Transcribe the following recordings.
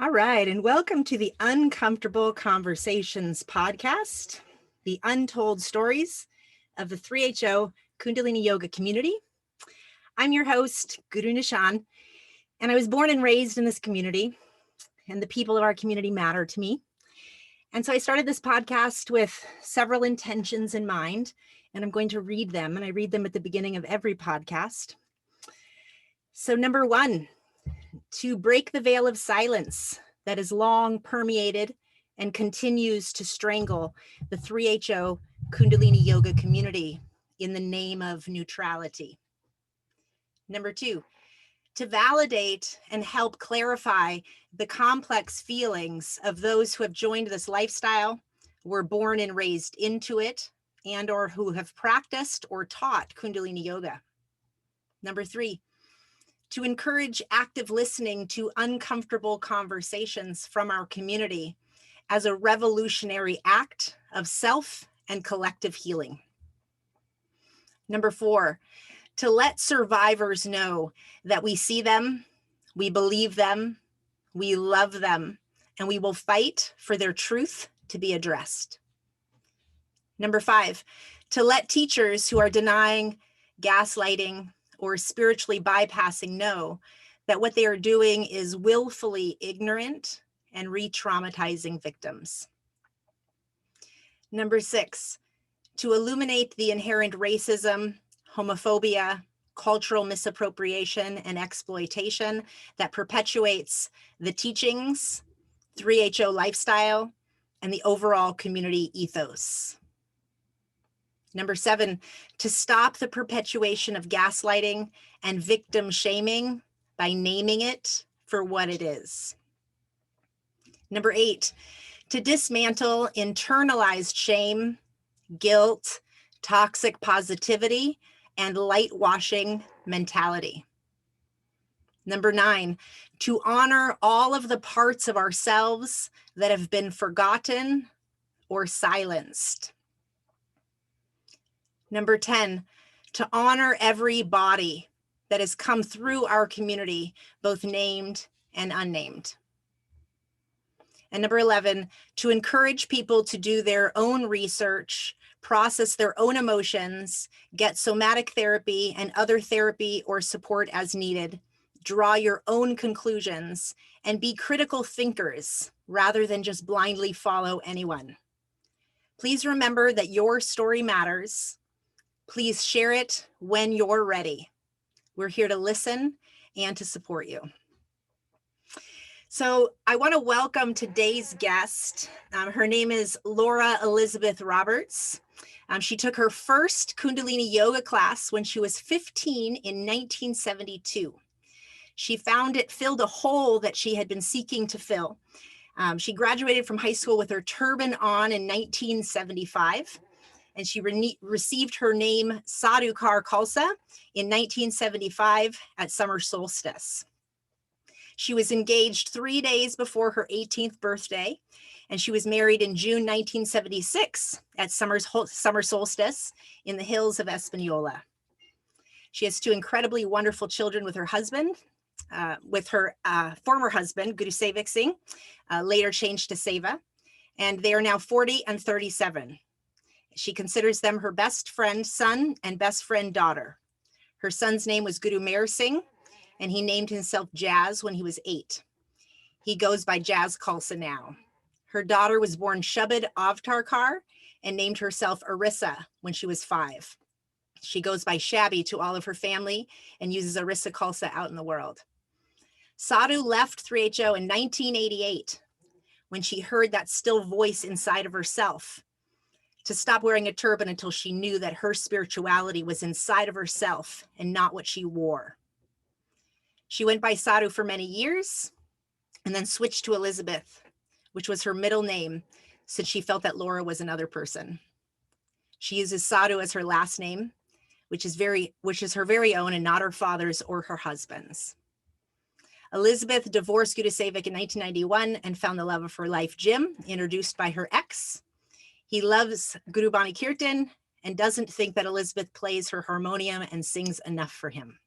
All right, and welcome to the Uncomfortable Conversations podcast, the untold stories of the 3HO Kundalini Yoga community. I'm your host, Guru Nishan, and I was born and raised in this community, and the people of our community matter to me. And so I started this podcast with several intentions in mind, and I'm going to read them, and I read them at the beginning of every podcast. So, number one, to break the veil of silence that has long permeated and continues to strangle the 3HO Kundalini Yoga community in the name of neutrality. Number two, to validate and help clarify the complex feelings of those who have joined this lifestyle, were born and raised into it, and or who have practiced or taught Kundalini Yoga. Number three, to encourage active listening to uncomfortable conversations from our community as a revolutionary act of self and collective healing. Number four, to let survivors know that we see them, we believe them, we love them, and we will fight for their truth to be addressed. Number five, to let teachers who are denying, gaslighting, or spiritually bypassing know that what they are doing is willfully ignorant and re-traumatizing victims. Number six, to illuminate the inherent racism, homophobia, cultural misappropriation, and exploitation that perpetuates the teachings, 3HO lifestyle, and the overall community ethos. Number seven, to stop the perpetuation of gaslighting and victim shaming by naming it for what it is. Number eight, to dismantle internalized shame, guilt, toxic positivity, and light-washing mentality. Number nine, to honor all of the parts of ourselves that have been forgotten or silenced. Number 10, to honor every body that has come through our community, both named and unnamed. And number 11, to encourage people to do their own research, process their own emotions, get somatic therapy and other therapy or support as needed, draw your own conclusions, and be critical thinkers rather than just blindly follow anyone. Please remember that your story matters. Please share it when you're ready. We're here to listen and to support you. So I want to welcome today's guest. Her name is Laura Elizabeth Roberts. She took her first Kundalini yoga class when she was 15 in 1972. She found it filled a hole that she had been seeking to fill. She graduated from high school with her turban on in 1975. And she received her name Sadhukar Khalsa in 1975 at summer solstice. She was engaged 3 days before her 18th birthday, and she was married in June 1976 at summer solstice in the hills of Espanola. She has two incredibly wonderful children with her husband, with her former husband, Guru Sevik Singh, later changed to Seva, and they are now 40 and 37. She considers them her best friend son and best friend daughter. Her son's name was Guru Meher Singh, and he named himself Jazz when he was 8. He goes by Jazz Khalsa now. Her daughter was born Shabad Avtarkar and named herself Arissa when she was 5. She goes by Shabby to all of her family and uses Arissa Khalsa out in the world. Sadhu left 3HO in 1988 when she heard that still voice inside of herself to stop wearing a turban until she knew that her spirituality was inside of herself and not what she wore. She went by Sadhu for many years and then switched to Elizabeth, which was her middle name, since she felt that Laura was another person. She uses Sadhu as her last name, which is her very own and not her father's or her husband's. Elizabeth divorced Guru Sevik in 1991 and found the love of her life, Jim, introduced by her ex. He loves Guru Bani Kirtan and doesn't think that Elizabeth plays her harmonium and sings enough for him.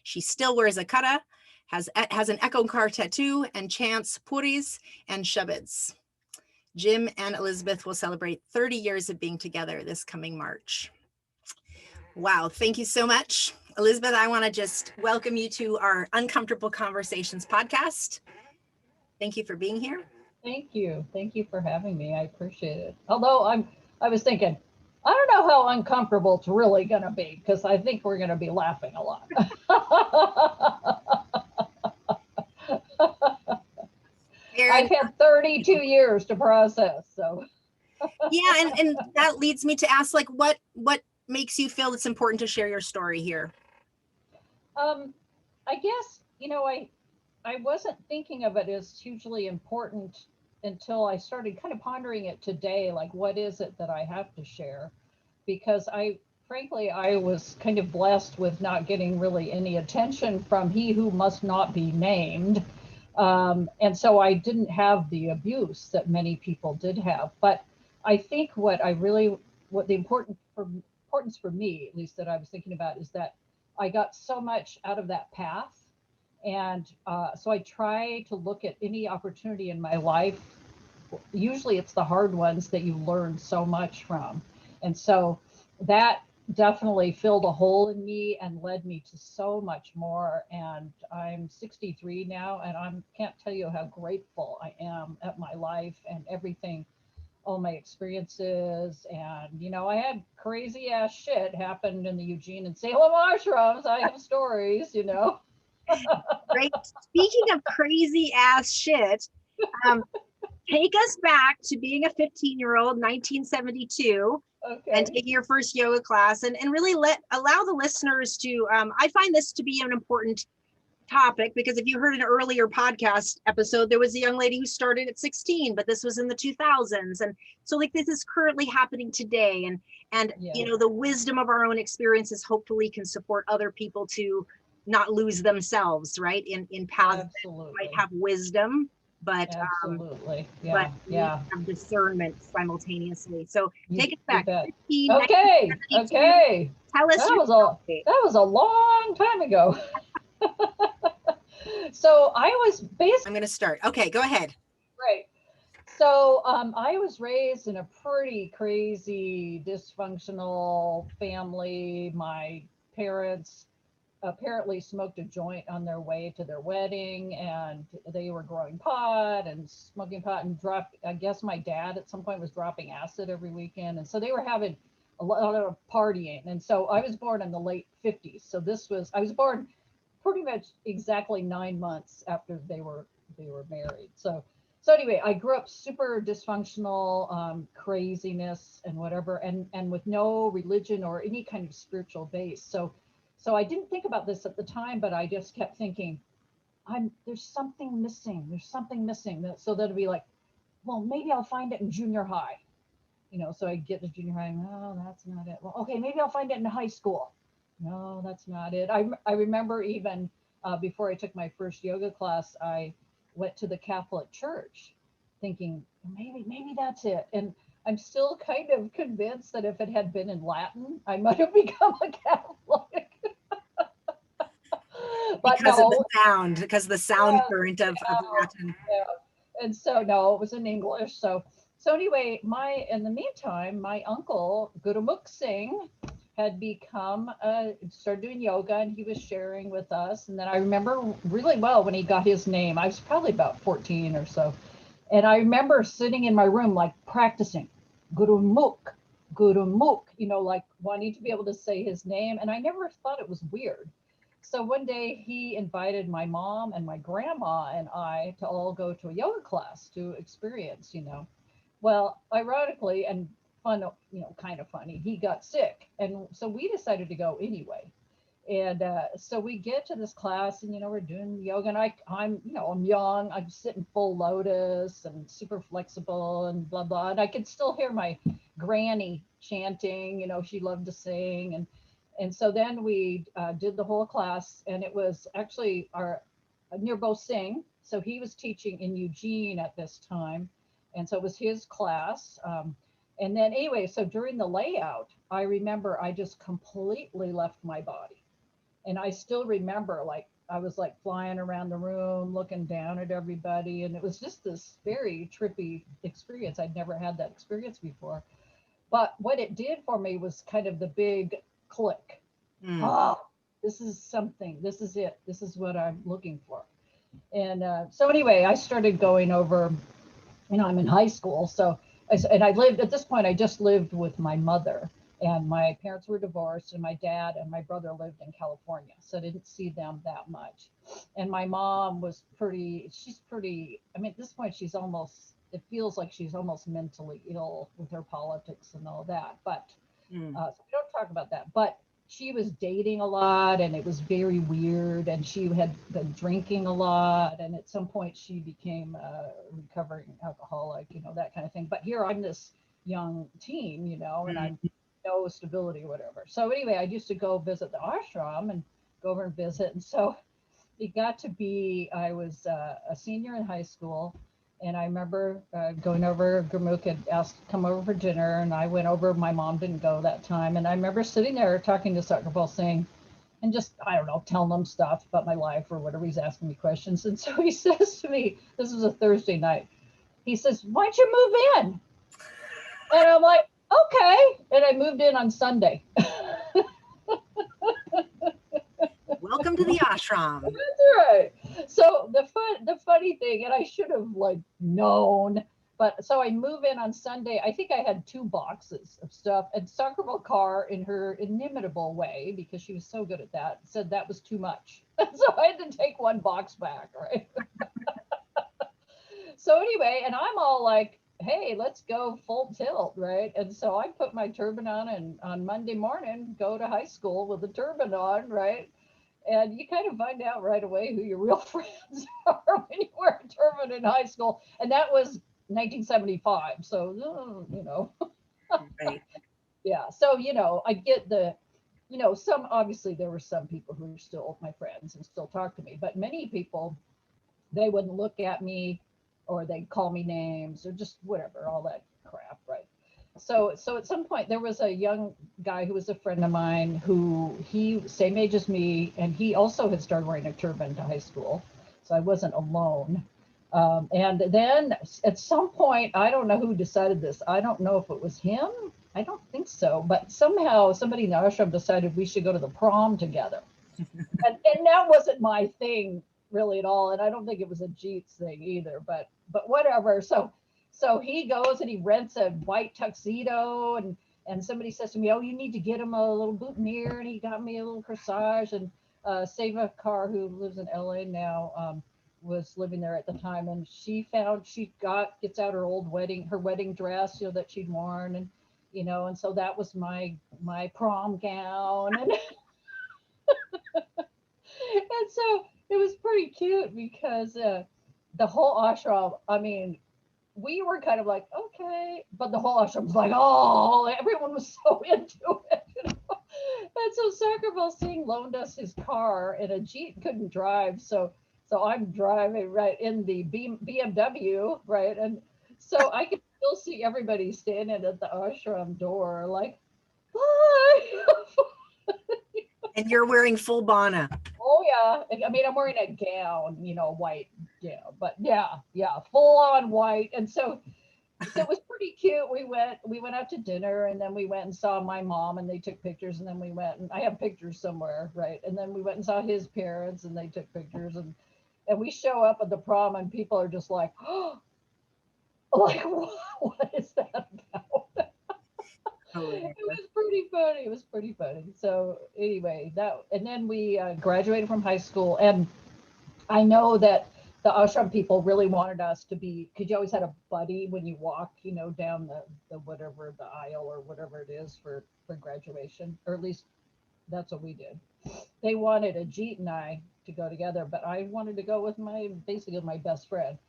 She still wears a kara has an Eckankar tattoo, and chants puris and shabads. Jim and Elizabeth will celebrate 30 years of being together this coming March. Wow, thank you so much. Elizabeth, I want to just welcome you to our Uncomfortable Conversations podcast. Thank you for being here. Thank you. Thank you for having me. I appreciate it. Although I was thinking, I don't know how uncomfortable it's really going to be because I think we're going to be laughing a lot. I've had 32 years to process, so. Yeah, and that leads me to ask, like, what makes you feel it's important to share your story here? I guess, I wasn't thinking of it as hugely important until I started kind of pondering it today, like what is it that I have to share? Because frankly, I was kind of blessed with not getting really any attention from he who must not be named. And so I didn't have the abuse that many people did have. But I think what the importance for me, at least that I was thinking about, is that I got so much out of that path. And so I try to look at any opportunity in my life. Usually it's the hard ones that you learn so much from. And so that definitely filled a hole in me and led me to so much more. And I'm 63 now, and I can't tell you how grateful I am at my life and everything, all my experiences. And, I had crazy ass shit happened in the Eugene and Salem ashrams. I have stories. Right. Speaking of crazy ass shit, take us back to being a 15-year-old, 1972, Okay. and taking your first yoga class, and really allow the listeners to, I find this to be an important topic, because if you heard an earlier podcast episode, there was a young lady who started at 16, but this was in the 2000s. And so, like, this is currently happening today. And Yeah. the wisdom of our own experiences hopefully can support other people to not lose themselves, right? In paths Absolutely. that might have wisdom, but Absolutely. but Yeah. need Yeah. to have discernment simultaneously. So take us You back, bet. 15, Okay. 1972. Okay. Tell us That your was a story. that was a long time ago. So I was I'm going to start. Okay, go ahead. right. So I was raised in a pretty crazy, dysfunctional family. My parents apparently smoked a joint on their way to their wedding, and they were growing pot and smoking pot and I guess my dad at some point was dropping acid every weekend. And so they were having a lot of partying. And so I was born in the late 50s. So I was born pretty much exactly 9 months after they were married. So anyway, I grew up super dysfunctional, craziness and whatever, and with no religion or any kind of spiritual base. So I didn't think about this at the time, but I just kept thinking, there's something missing. There's something missing. So that'd be like, well, maybe I'll find it in junior high. So I get to junior high. No, that's not it. Well, okay, maybe I'll find it in high school. No, that's not it. I remember even before I took my first yoga class, I went to the Catholic Church, thinking maybe that's it. And I'm still kind of convinced that if it had been in Latin, I might have become a Catholic. But Because of the no, sound, because of the sound yeah, current of Latin. yeah. And so no, it was in English. So anyway, in the meantime, my uncle Gurumukh Singh had started doing yoga, and he was sharing with us. And then I remember really well when he got his name. I was probably about 14 or so, and I remember sitting in my room like practicing Gurumukh, Gurumukh, like wanting to be able to say his name. And I never thought it was weird. So one day he invited my mom and my grandma and I to all go to a yoga class to experience. Well, ironically and fun, kind of funny, he got sick. And so we decided to go anyway. And so we get to this class, and we're doing yoga, and I'm young, I'm sitting full lotus and super flexible and blah blah, and I could still hear my granny chanting. She loved to sing, and so then we did the whole class, and it was actually our Nirbo Singh. So he was teaching in Eugene at this time, and so it was his class. And then anyway, so during the layout, I remember I just completely left my body. And I still remember like I was like flying around the room, looking down at everybody. And it was just this very trippy experience. I'd never had that experience before. But what it did for me was kind of the big click. Mm. Oh, this is something. This is it. This is what I'm looking for. And so anyway, I started going over, I'm in high school. So, and I lived at this point, I just lived with my mother, and my parents were divorced, and my dad and my brother lived in California. So I didn't see them that much. And my mom was she's pretty, I mean, at this point, it feels like she's almost mentally ill with her politics and all that. But so we don't talk about that. But she was dating a lot, and it was very weird. And she had been drinking a lot. And at some point, she became a recovering alcoholic, that kind of thing. But here I'm this young teen, and I'm no stability or whatever. So anyway, I used to go visit the ashram and go over and visit. And so it got to be, I was a senior in high school, and I remember going over, Gurmukh had asked to come over for dinner, and I went over. My mom didn't go that time. And I remember sitting there talking to Sakrapal Singh and just, I don't know, telling him stuff about my life or whatever. He's asking me questions. And so he says to me, this was a Thursday night, he says, why don't you move in? And I'm like, okay. And I moved in on Sunday. Welcome to the ashram. That's right. So the funny thing, and I should have like known, but so I move in on Sunday. I think I had 2 boxes of stuff, and Sakrapal Kaur, in her inimitable way, because she was so good at that, said that was too much. So I had to take 1 box back, right? So anyway, and I'm all like, hey, let's go full tilt, right? And so I put my turban on, and on Monday morning, go to high school with a turban on, right? And you kind of find out right away who your real friends are when you wear a turban in high school. And that was 1975. So, Right. yeah. So, I get obviously there were some people who are still my friends and still talk to me, but many people, they wouldn't look at me, or they'd call me names, or just whatever, all that crap, right? So at some point there was a young guy who was a friend of mine, who he same age as me, and he also had started wearing a turban to high school, so I wasn't alone. And then at some point, I don't know who decided this. I don't know if it was him. I don't think so, but somehow somebody in the ashram decided we should go to the prom together. And that wasn't my thing really at all, and I don't think it was a Jeets thing either. But whatever. So he goes and he rents a white tuxedo, and somebody says to me, "Oh, you need to get him a little boutonniere," and he got me a little corsage. And Seva Carr, who lives in LA now, was living there at the time, and gets out her wedding dress, that she'd worn, and so that was my prom gown, and and so it was pretty cute because the whole ashram, I mean, we were kind of like, okay, but the whole ashram was like, oh, everyone was so into it. And so Sakrapal Singh loaned us his car, and a Jeep couldn't drive. So I'm driving right in the BMW, right? And so I could still see everybody standing at the ashram door like, bye. And you're wearing full bana. Oh yeah. I mean, I'm wearing a gown, white, but yeah, full on white. And so it was pretty cute. We went out to dinner, and then we went and saw my mom, and they took pictures, and then we went, and I have pictures somewhere, right? And then we went and saw his parents, and they took pictures, and we show up at the prom, and people are just like, oh, like, what is that about? It was pretty funny. It was pretty funny. So anyway, and then we graduated from high school, and I know that the ashram people really wanted us to be, because you always had a buddy when you walk, down the whatever, the aisle or whatever it is for graduation, or at least that's what we did. They wanted Ajit and I to go together, but I wanted to go with basically my best friend.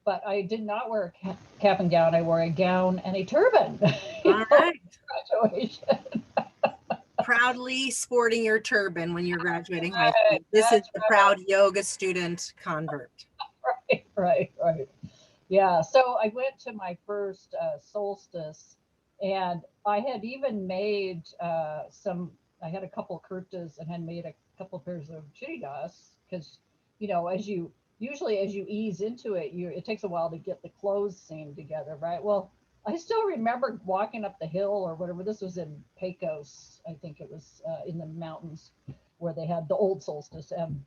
But I did not wear a cap and gown. I wore a gown and a turban. All right. Graduation. Proudly sporting your turban when you're graduating high school. This is the proud yoga student convert. Right. Yeah. So I went to my first solstice, and I had even made I had a couple kurtas and had made a couple pairs of churidas because, you know, as you usually as you ease into it, it takes a while to get the clothes seamed together, right? Well, I still remember walking up the hill or whatever. This was in Pecos, I think it was in the mountains where they had the old solstice. And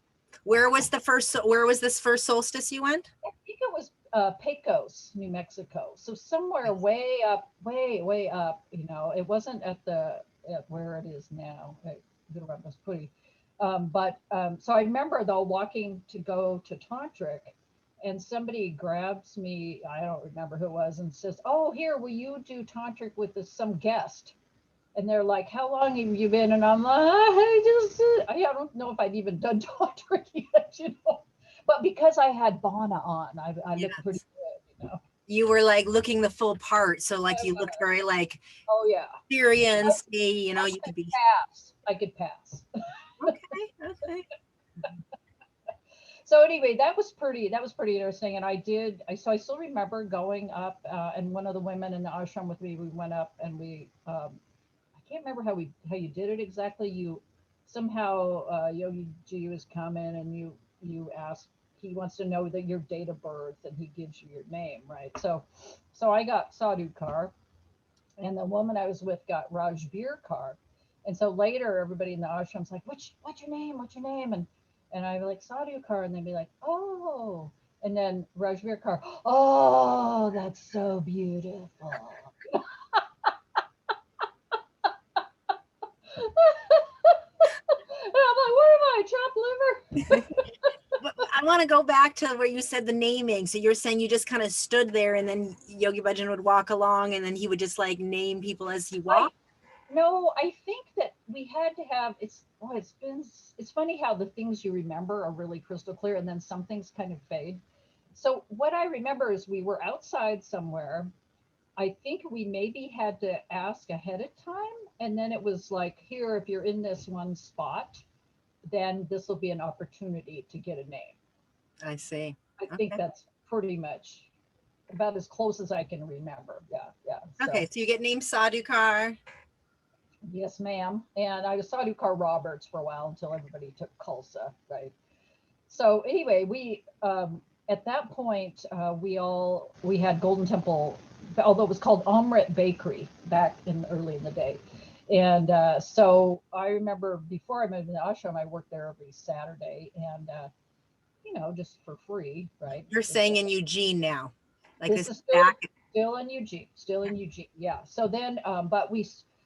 Where was this first solstice you went? I think it was Pecos, New Mexico. So somewhere way up, way up. You know, it wasn't at where it is now. Was pretty. So I remember though walking to go to Tantric, and somebody grabs me. I don't remember who it was, and says, "Oh, here, will you do Tantric with some guest?" And they're like, "How long have you been?" And I'm like, I don't know if I'd even done Tantric yet, you know. But because I had Bana on, I looked pretty Yes. good, you know. You were like looking the full part. So like you looked very like Oh yeah, experienced, you know, I you could could be pass. I could pass. okay. Okay. So anyway, that was pretty interesting. And I still remember going up, and one of the women in the ashram with me, we went up and I can't remember how you did it exactly. You somehow Yogi G was coming and you ask, he wants to know that your date of birth and he gives you your name, right? So I got Sadhu Kar, and the woman I was with got Rajbir Kaur. And so later everybody in the ashram's like, what's your name? What's your name? And I'd be like, Sadhu Kar, and they'd be like, oh. And then Rajbir Kaur, oh, that's so beautiful. And I'm like, what am I, chopped liver? But I want to go back to where you said the naming. So you're saying you just kind of stood there and then Yogi Bhajan would walk along and then he would just like name people as he walked. No, I think that we had to have it's funny how the things you remember are really crystal clear and then some things kind of fade. So what I remember is we were outside somewhere. I think we maybe had to ask ahead of time, and then it was like, here, if you're in this one spot, then this will be an opportunity to get a name. I see. I think Okay. that's pretty much about as close as I can remember. Yeah, yeah. Okay. So So you get named Sadhukar. yes, ma'am. And I was Sadhu Carl Roberts for a while until everybody took Tulsa, right? So anyway, we at that point we had Golden Temple, although it was called Omrit Bakery back in early in the day. And so I remember before I moved to the ashram, I worked there every Saturday, and you know, just for free, right? You're saying in Eugene now. Like This this is is back. still in Eugene, still in Eugene. Yeah. So then,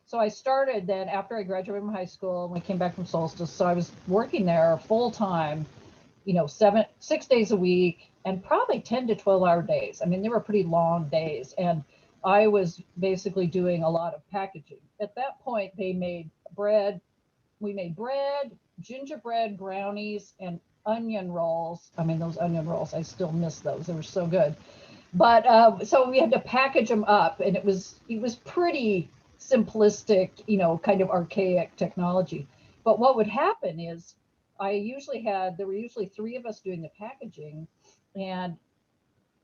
so I started then after I graduated from high school and we came back from Solstice. So I was working there full time, you know, 6 days a week and probably 10 to 12-hour days. I mean, they were pretty long days. And I was basically doing a lot of packaging. At that point, they made bread. We made bread, gingerbread brownies, and onion rolls. I mean, those onion rolls, I still miss those. They were so good. But so we had to package them up, and it was pretty simplistic, you know, kind of archaic technology. But what would happen is there were usually three of us doing the packaging, and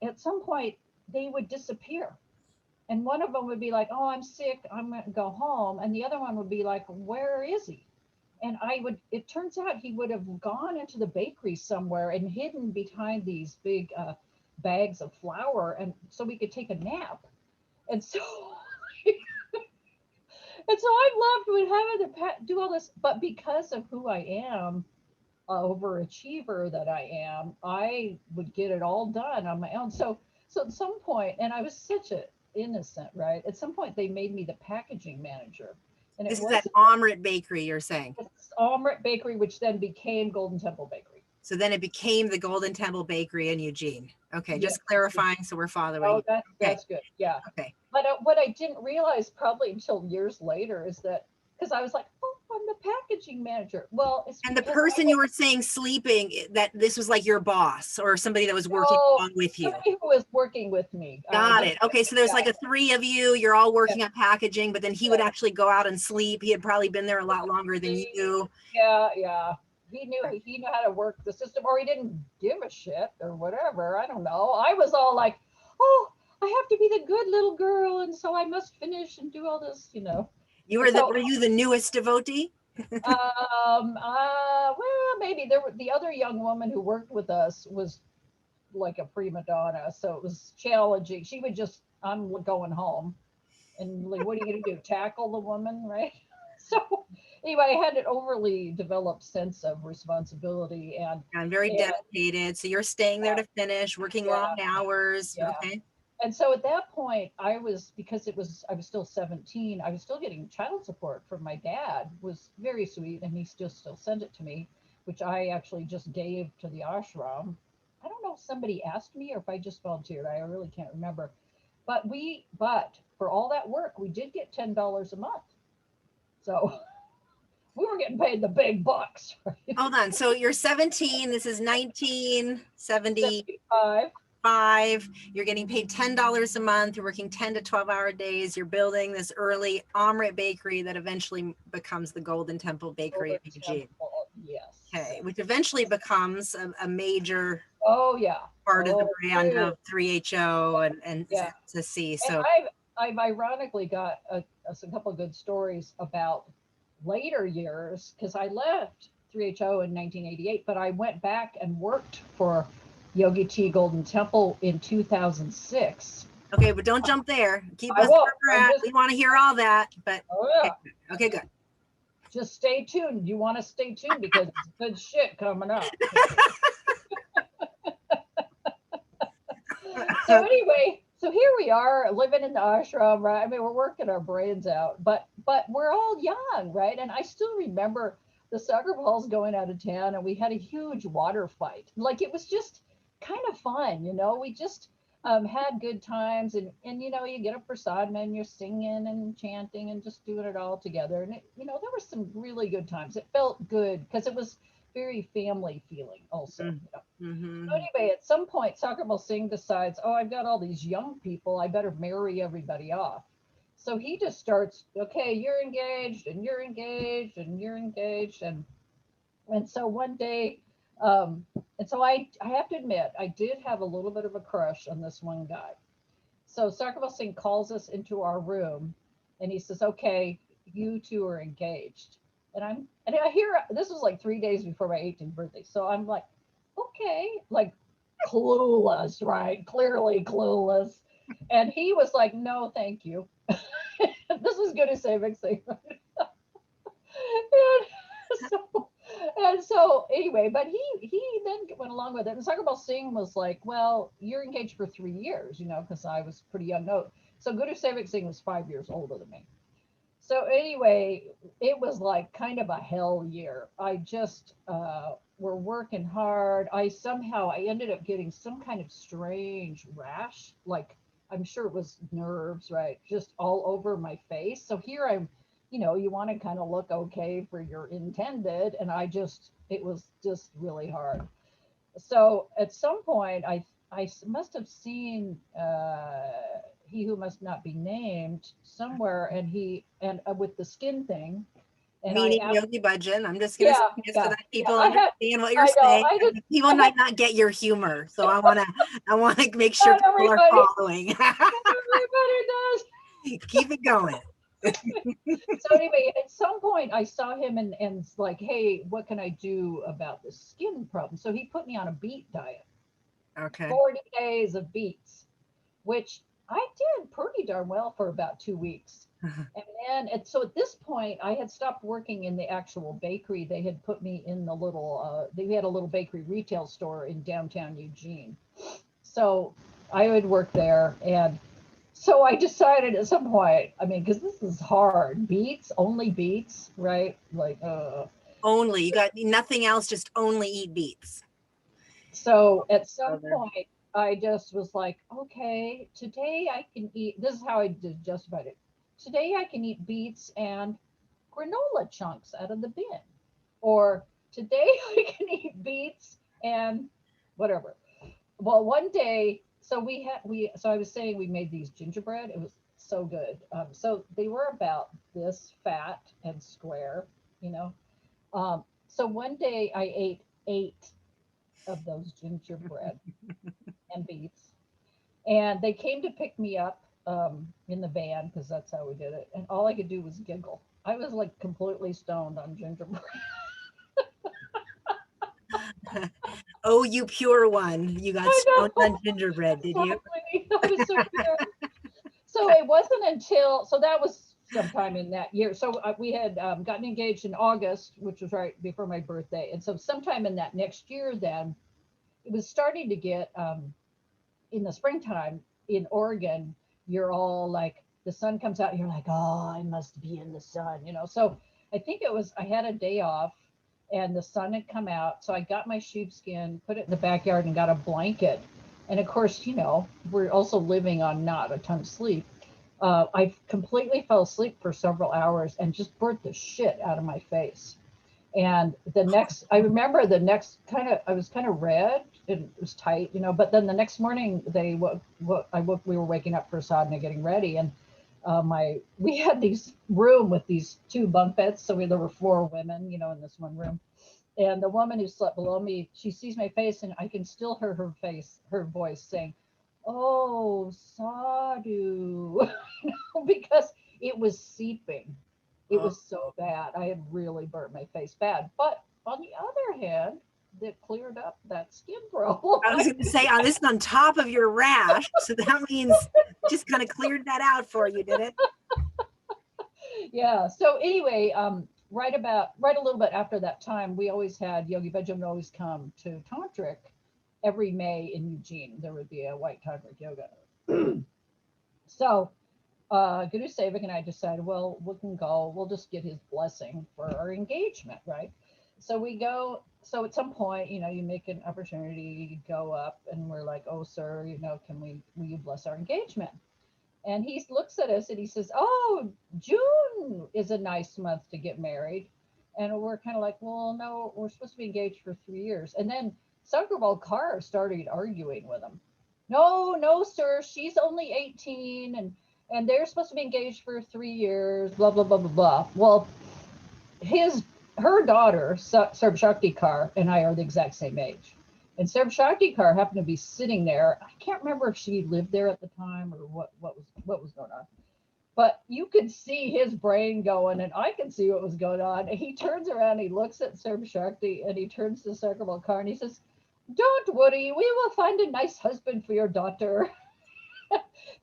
at some point they would disappear. And one of them would be like, "Oh, I'm sick, I'm going to go home," and the other one would be like, "Where is he?" And it turns out he would have gone into the bakery somewhere and hidden behind these big bags of flour, and so we could take a nap. And so I loved with having to do all this, but because of who I am, overachiever that I am, I would get it all done on my own. So at some point, and I was such a innocent, right? At some point they made me the packaging manager. And it This is was at Omrit Bakery, you're saying. Omrit Bakery, which then became Golden Temple Bakery. So then it became the Golden Temple Bakery in Eugene. Okay, Yeah. just clarifying so we're following. Oh, that's Okay. good. Yeah. Okay. But what I didn't realize probably until years later is that because I was like, oh, I'm the packaging manager. Well, it's And the because person you were saying sleeping, that this was like your boss or somebody that was working along with you. somebody who was working with me. Got it. Okay, so there's like a three of you, you're all working on packaging, but then he would actually go out and sleep. He had probably been there a lot longer than you. Yeah. He knew how to work the system, or he didn't give a shit or whatever. I don't know. I was all like, oh, I have to be the good little girl, and so I must finish and do all this, you know. Were you the newest devotee? Well, maybe there were the other young woman who worked with us was like a prima donna, so it was challenging. She would just, I'm going home, and like, what are you going to do? Tackle the woman, right? So anyway, I had an overly developed sense of responsibility, I'm very and dedicated. So you're staying there to finish, working yeah, long hours. yeah. Okay. And so at that point, I was, because it was, I was still 17, I was still getting child support from my dad, was very sweet, and he still sent it to me, which I actually just gave to the ashram. I don't know if somebody asked me or if I just volunteered. I really can't remember. But for all that work, we did get $10 a month. So we were getting paid the big bucks, right? Hold on. So you're 17. This is 1975. 75. You're getting paid $10 a month. You're working 10 to 12-hour days. You're building this early Amrit bakery that eventually becomes the Golden Temple Bakery Golden of Eugene. Temple, yes. Okay, which eventually becomes a major Oh yeah. part of the Oh, brand dude. of 3HO and Yeah. to see. And So I've ironically got a couple of good stories about later years, because I left 3HO in 1988, but I went back and worked for Yogi T Golden Temple in 2006. okay, but don't jump there. Keep I us where won't. we're I'm at. just, We want to hear all that. But oh okay, yeah, okay, good. just stay tuned. You want to stay tuned because it's good shit coming up. So anyway, so here we are living in the ashram, right? I mean, we're working our brains out, but we're all young, right? And I still remember the soccer balls going out of town, and we had a huge water fight. Like, it was just kind of fun, you know. We just had good times, and you know, you get up for sadhana and you're singing and chanting and just doing it all together. And you know, there were some really good times. It felt good because it was very family feeling, also. You know? So Mm-hmm. anyway, at some point, Sakrabal Singh decides, oh, I've got all these young people. I better marry everybody off. So he just starts, okay, you're engaged, and you're engaged, and you're engaged, and so one day, um, and so I have to admit, I did have a little bit of a crush on this one guy. So Sakrabal Singh calls us into our room, and he says, okay, you two are engaged. And I hear, this was like 3 days before my 18th birthday. So I'm like, okay, like clueless, right? Clearly clueless. And he was like, no, thank you. This is good as saving thing. And so, and so anyway, but he then went along with it. And Sagar Singh was like, well, you're engaged for 3 years, you know, because I was pretty young. No, so Guru Sevik Singh was 5 years older than me. So anyway, it was like kind of a hell year. I just were working hard. I ended up getting some kind of strange rash, like I'm sure it was nerves, right? Just all over my face. So here I'm, you know, you want to kind of look okay for your intended, and it was just really hard. So at some point, I must have seen he who must not be named somewhere, and with the skin thing, and I Meaning asked, Yogi Bhajan. I'm just going to say yeah, this so yeah, that yeah. people understand what you're I know, saying. People I did, might not get your humor, so I want to make sure not people are everybody, following. everybody does. Keep it going. So anyway, at some point, I saw him and it's like, hey, what can I do about this skin problem? So he put me on a beet diet, Okay. 40 days of beets, which I did pretty darn well for about 2 weeks. So at this point, I had stopped working in the actual bakery. They had put me in they had a little bakery retail store in downtown Eugene. So I would work there. And so I decided at some point, I mean, because this is hard, beets, only beets, right? Like, Only you got nothing else, just only eat beets. so at some Other. point, I just was like, okay, today I can eat. This is how I justified it. Today I can eat beets and granola chunks out of the bin. Or today I can eat beets and whatever. Well, one day, so I was saying we made these gingerbread. It was so good. So they were about this fat and square, you know. So one day I ate 8 of those gingerbread and beets, and they came to pick me up in the van because that's how we did it. And all I could do was giggle. I was like completely stoned on gingerbread. Oh, you pure one. You got I stoned know. on gingerbread, did you? Exactly. I was so pure. So it wasn't until, so that was sometime in that year. So we had gotten engaged in August, which was right before my birthday. And so sometime in that next year, then it was starting to get in the springtime in Oregon, you're all like, the sun comes out, you're like, oh, I must be in the sun, you know. So I think it was, I had a day off and the sun had come out. So I got my sheepskin, put it in the backyard, and got a blanket. And of course, you know, we're also living on not a ton of sleep. I completely fell asleep for several hours and just burnt the shit out of my face. And the next, I remember the next kind of, I was kind of red and it was tight, you know, but then the next morning we were waking up for sadhana, getting ready. And we had these room with these two bunk beds. So there were four women, you know, in this one room. And the woman who slept below me, she sees my face and I can still hear her voice saying, "Oh, sadhu," because it was seeping. It Oh, was so bad. I had really burnt my face bad. But on the other hand, it cleared up that skin problem. I was going to say on this on top of your rash. So that means just kind of cleared that out for you, did it? Yeah. So anyway, right a little bit after that time, we always had Yogi Bhajan would always come to Tantric every May in Eugene. There would be a white Tantric yoga. So Guru Sevak and I decided, well, we can go. We'll just get his blessing for our engagement, right? So we go. So at some point, you know, you make an opportunity, to go up, and we're like, oh, sir, you know, will you bless our engagement? And he looks at us and he says, oh, June is a nice month to get married. And we're kind of like, well, no, we're supposed to be engaged for 3 years. And then Sankrabal Kaur started arguing with him. No, no, sir, she's only 18 and they're supposed to be engaged for 3 years, blah, blah, blah, blah, blah. Well, his her daughter, Sarb Shakti Kaur, and I are the exact same age. And Sarb Shakti Kaur happened to be sitting there. I can't remember if she lived there at the time or what was going on. But you could see his brain going, and I could see what was going on. And he turns around, he looks at Sarb Shakti, and he turns to Sarkabal Kaur and he says, "Don't worry, we will find a nice husband for your daughter."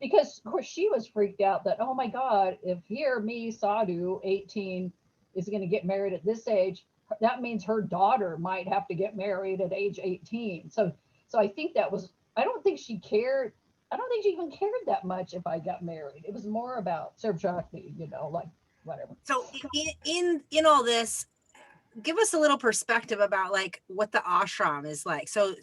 Because of course she was freaked out that, oh my God, if here me Sadhu 18 is going to get married at this age, that means her daughter might have to get married at age 18. So I think that was, I don't think she cared. I don't think she even cared that much if I got married. It was more about Sarb Shakti, you know, like whatever. So in all this, give us a little perspective about like what the ashram is like. So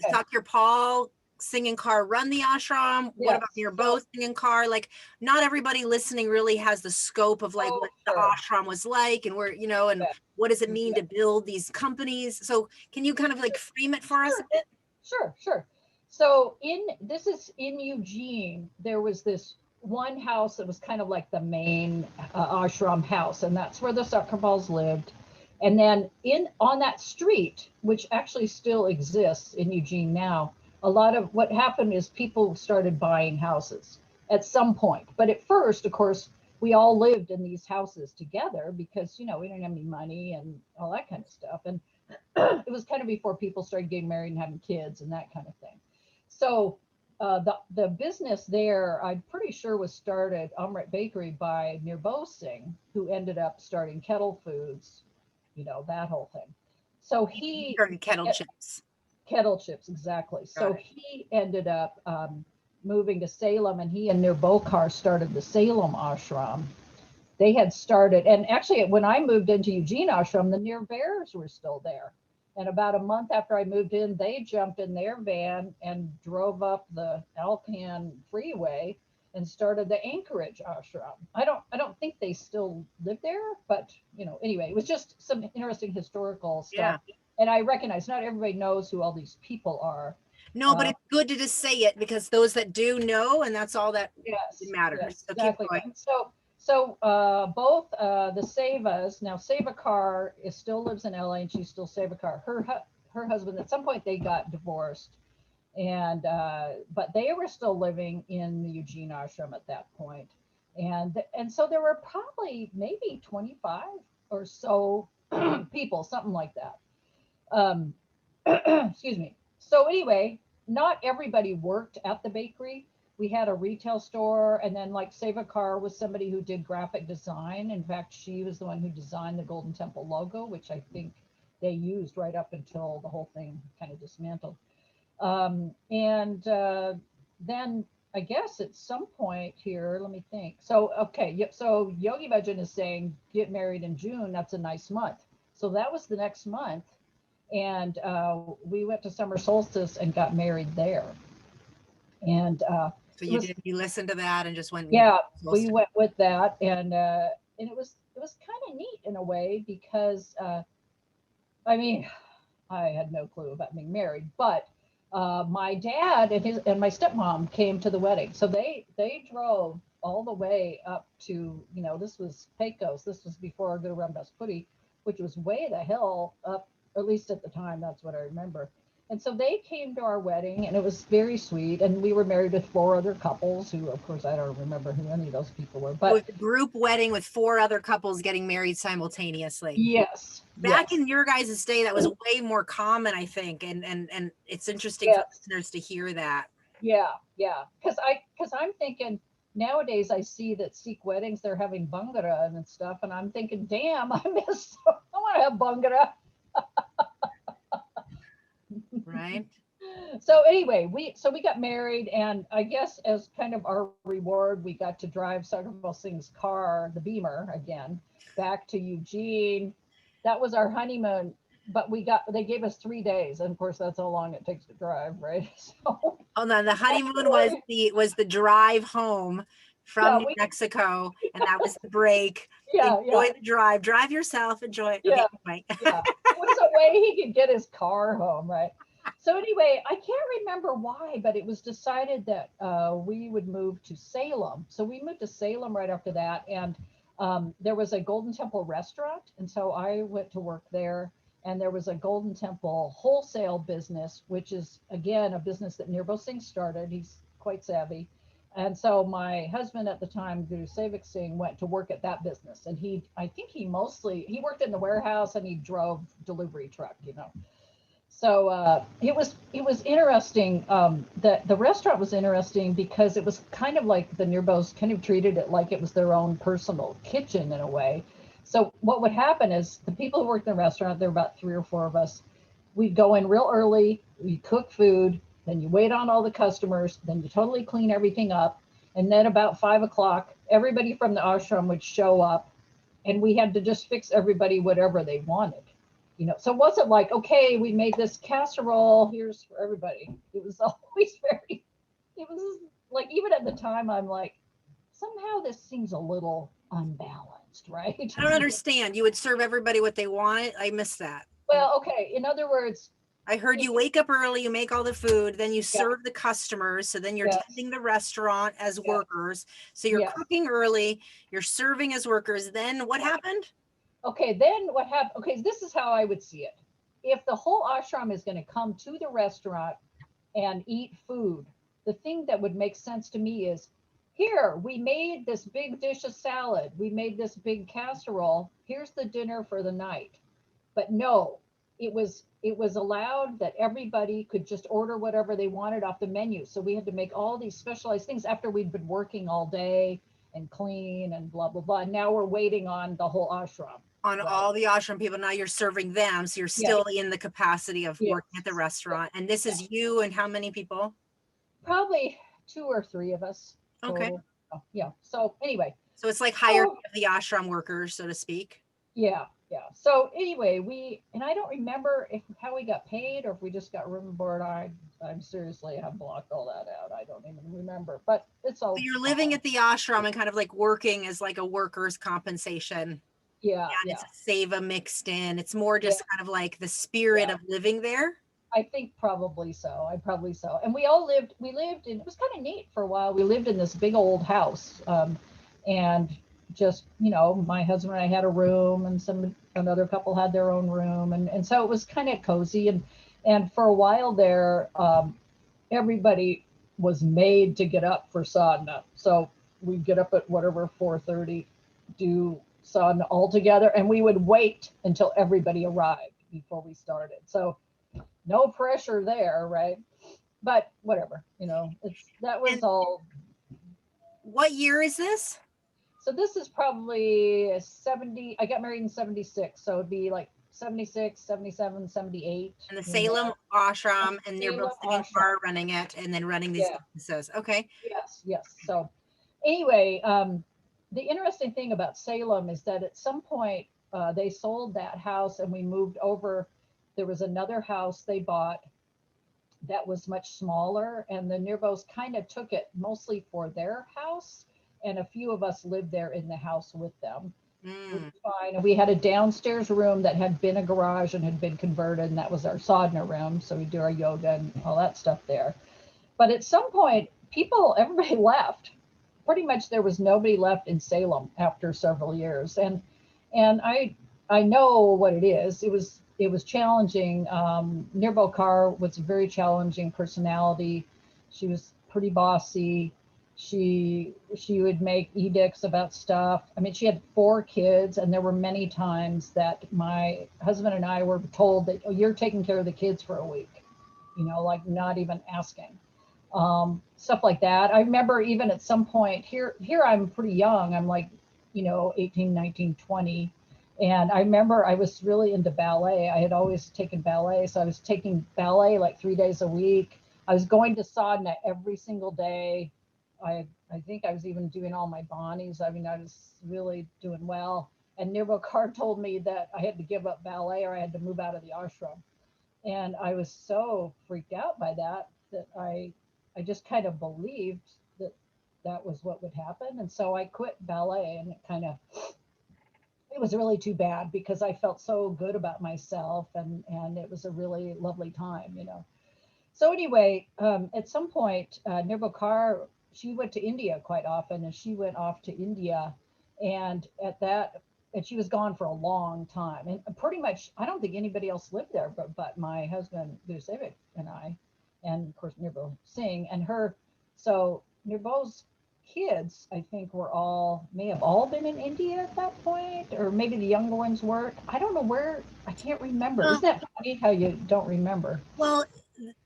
Okay. Dr. Paul Singh and Carr run the ashram. What about Yes. your So, both Singh and Carr? Like not everybody listening really has the scope of like oh, what the sure. ashram was like and where, you know, and Yeah. what does it mean Yeah. to build these companies? So can you kind of like frame it for us a Sure. bit? Sure, sure. So this is in Eugene, there was this one house that was kind of like the main ashram house, and that's where the Sakrapals lived. And then in on that street, which actually still exists in Eugene now, a lot of what happened is people started buying houses at some point. But at first, of course, we all lived in these houses together because, you know, we didn't have any money and all that kind of stuff. And it was kind of before people started getting married and having kids and that kind of thing. So the business there, I'm pretty sure was started Amrit Bakery by Nirbose Singh, who ended up starting Kettle Foods, you know, that whole thing. So He he started kettle chips. Kettle Chips, exactly. Got So it. he ended up moving to Salem, and he and Nirbokar started the Salem Ashram. They had started, and actually, when I moved into Eugene Ashram, the Near Bears were still there. And about a month after I moved in, they jumped in their van and drove up the Alcan Freeway and started the Anchorage Ashram. I don't think they still live there, but you know, anyway, it was just some interesting historical Yeah. stuff. And I recognize not everybody knows who all these people are. No, but Uh, it's good to just say it because those that do know, and that's all that Yes, matters. yes, So keep exactly going. right. So both the Sevas, now Seva Carr is still lives in LA and she's still Seva Carr. Her husband, at some point they got divorced, and but they were still living in the Eugene ashram at that point. And so there were probably maybe 25 or so people, something like that. Um, excuse me. So anyway, not everybody worked at the bakery. We had a retail store, and then like Seva Carr was somebody who did graphic design. In fact, she was the one who designed the Golden Temple logo, which I think they used right up until the whole thing kind of dismantled. And then I guess at some point here, let me think. So, okay, so Yogi Bhajan is saying get married in June. That's a nice month. So that was the next month. And we went to summer solstice and got married there. And So you did, you listened to that and just went. Yeah, we went with that. And it was kind of neat in a way because, I mean, I had no clue about being married, but my dad and my stepmom came to the wedding. So they drove all the way up to, this was Pecos. This was before Guru Ramdas Puri, which was way the hell up, at least at the time. That's what I remember. And so they came to our wedding, and it was very sweet. And we were married with 4 other couples who, of course, I don't remember who any of those people were. But it was a group wedding with 4 other couples getting married simultaneously. Yes. Back in your guys' day, that was way more common, I think, and it's interesting for listeners to hear that. Yeah, because I'm thinking nowadays I see that Sikh weddings they're having bhangra and stuff, and I'm thinking, damn, I want to have bhangra. Right. So anyway, we got married, and I guess as kind of our reward, we got to drive Sagarpal Singh's car, the Beamer, again, back to Eugene. That was our honeymoon, but they gave us 3 days, and of course that's how long it takes to drive, right? So oh no, the honeymoon was the drive home from New Mexico, and that was the break. Enjoy the drive yourself, enjoy it. Okay, anyway. It was a way he could get his car home, right? So anyway, I can't remember why, but it was decided that we would move to Salem. So we moved to Salem right after that, and there was a Golden Temple restaurant, and so I went to work there. And there was a Golden Temple wholesale business, which is again a business that Nirbo Singh started. He's quite savvy, and so my husband at the time, Guru Sevak Singh, went to work at that business. And I think he worked in the warehouse and he drove delivery truck, So it was interesting. The restaurant was interesting because it was kind of like the Nirbos kind of treated it like it was their own personal kitchen in a way. So what would happen is the people who worked in the restaurant, there were about 3 or 4 of us, we'd go in real early, we'd cook food, then you wait on all the customers, then you totally clean everything up. And then about 5 o'clock, everybody from the ashram would show up, and we had to just fix everybody whatever they wanted. So it wasn't like, okay, we made this casserole, here's for everybody. It was always it was like, even at the time, I'm like, somehow this seems a little unbalanced, right? I don't understand. You would serve everybody what they wanted? I missed that. Well, okay. In other words, I heard you wake up early, you make all the food, then you serve the customers. So then you're tending the restaurant as workers. So you're cooking early, you're serving as workers. Then what happened? Okay, then what happened? Okay, this is how I would see it. If the whole ashram is going to come to the restaurant and eat food, the thing that would make sense to me is, here, we made this big dish of salad. We made this big casserole. Here's the dinner for the night. But no, it was allowed that everybody could just order whatever they wanted off the menu. So we had to make all these specialized things after we'd been working all day and clean and blah, blah, blah. And now we're waiting on the whole ashram. On all the ashram people, now you're serving them. So you're still in the capacity of working at the restaurant. And this is you and how many people? Probably 2 or 3 of us. Okay. So, yeah. So anyway. So it's like hierarchy of the ashram workers, so to speak. Yeah. Yeah. So anyway, and I don't remember how we got paid or if we just got room and board. I'm seriously have blocked all that out. I don't even remember, but it's all. So you're living at the ashram and kind of like working as like a worker's compensation. Yeah. And it's a seva mixed in. It's more just kind of like the spirit of living there. I think probably so. And we lived in, it was kind of neat for a while. We lived in this big old house. And just, my husband and I had a room, and another couple had their own room. And so it was kind of cozy. And for a while there, everybody was made to get up for sadhana. So we'd get up at whatever 4:30, do sadhana all together, and we would wait until everybody arrived before we started. So no pressure there, right? But whatever, that was And all. what year is this? So this is probably 70. I got married in 76, so it'd be like 76, 77, 78. And the In Salem there. ashram, and they're both Salem singing ashram. car, running it, and then running these Yeah. businesses. Okay. Yes. So anyway, the interesting thing about Salem is that at some point they sold that house and we moved over. There was another house they bought that was much smaller, and the Nirbos kind of took it mostly for their house, and a few of us lived there in the house with them. Which was fine. And we had a downstairs room that had been a garage and had been converted, and that was our sadhana room. So we do our yoga and all that stuff there. But at some point, everybody left. Pretty much there was nobody left in Salem after several years. And I know what it is. It was challenging. Nirbo Kaur was a very challenging personality. She was pretty bossy. She would make edicts about stuff. I mean, she had 4 kids, and there were many times that my husband and I were told that, oh, you're taking care of the kids for a week, like not even asking. Stuff like that. I remember even at some point here I'm pretty young. I'm like, 18, 19, 20. And I remember I was really into ballet. I had always taken ballet. So I was taking ballet like 3 days a week. I was going to sadhana every single day. I think I was even doing all my banis. I mean, I was really doing well. And Nirvo Kaur told me that I had to give up ballet or I had to move out of the ashram. And I was so freaked out by that I just kind of believed that that was what would happen. And so I quit ballet, and it was really too bad because I felt so good about myself, and it was a really lovely time. So anyway, at some point, Nirvo Kaur, she went to India quite often, and she went off to India, and and she was gone for a long time. And pretty much, I don't think anybody else lived there but my husband, Gurusevik, and I, and of course, Nirvo Singh and her. So Nirvo's kids, I think, may have all been in India at that point, or maybe the younger ones weren't. I don't know where, I can't remember. Isn't that funny how you don't remember? Well,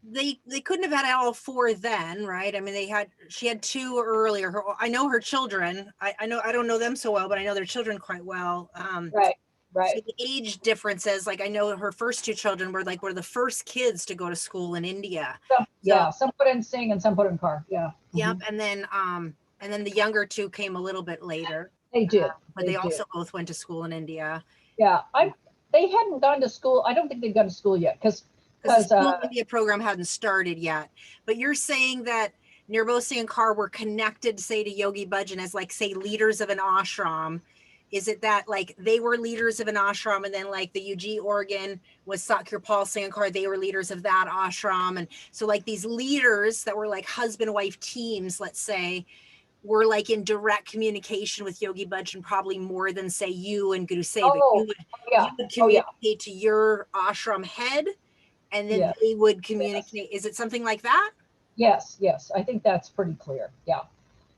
they couldn't have had all 4 then, right? I mean, she had 2 earlier. I know her children. I don't know them so well, but I know their children quite well. Right. So the age differences, like I know her first 2 children were the first kids to go to school in India. Some put in Singh and some put in Kaur. Yeah. Yep. And then the younger 2 came a little bit later. They did. But they also both went to school in India. Yeah. They hadn't gone to school. I don't think they'd gone to school yet because the School India program hadn't started yet. But you're saying that Nirvo Singh and Kaur were connected, say, to Yogi Bhajan as, like, say, leaders of an ashram. Is it that, like, they were leaders of an ashram, and then, like, the UG Oregon was Satkirpal Singh and Kaur, they were leaders of that ashram? And so, like, these leaders that were, like, husband-wife teams, let's say, were, like, in direct communication with Yogi Bhajan, probably more than, say, you and Guru Sevik. You would communicate to your ashram head, and then they would communicate. Yes. Is it something like that? Yes. I think that's pretty clear. Yeah.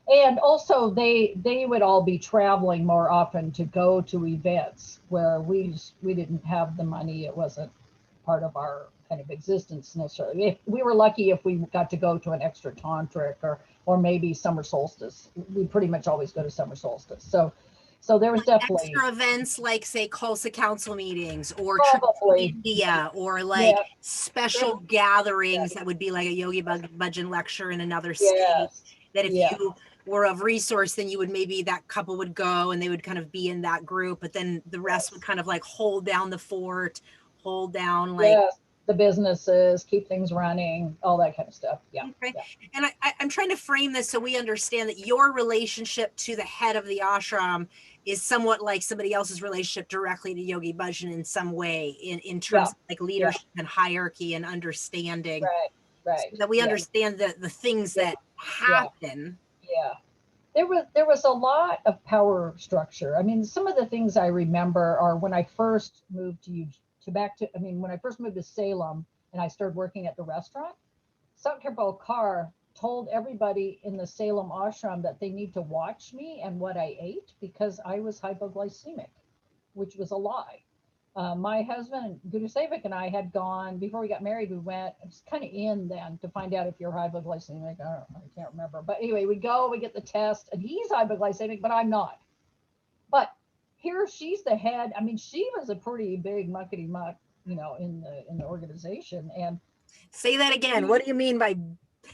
And also they would all be traveling more often to go to events where we didn't have the money. It wasn't part of our kind of existence necessarily. We were lucky if we got to go to an extra tantric or maybe summer solstice. We pretty much always go to summer solstice. So there was definitely extra events like, say, Khalsa council meetings or trips to India, or like special gatherings that would be like a Yogi Bhajan lecture in another state. That if you were of resource, then that couple would go and they would kind of be in that group, but then the rest would kind of like hold down the fort, hold down like the businesses, keep things running, all that kind of stuff. Yeah. Okay. Yeah. And I'm trying to frame this so we understand that your relationship to the head of the ashram is somewhat like somebody else's relationship directly to Yogi Bhajan in some way, in terms of like leadership and hierarchy and understanding. Right. So that we understand the things that happen. Yeah. There was a lot of power structure. I mean, some of the things I remember are when I first moved when I first moved to Salem and I started working at the restaurant, Satkirpal Kaur told everybody in the Salem ashram that they need to watch me and what I ate because I was hypoglycemic, which was a lie. My husband, Guru Sevik, and I had gone before we got married. We went, it was kind of in then to find out if you're hypoglycemic. I can't remember. But anyway, we go, we get the test, and he's hypoglycemic, but I'm not. But here she's the head. I mean, she was a pretty big muckety muck, in the organization. And Say that again. What do you mean by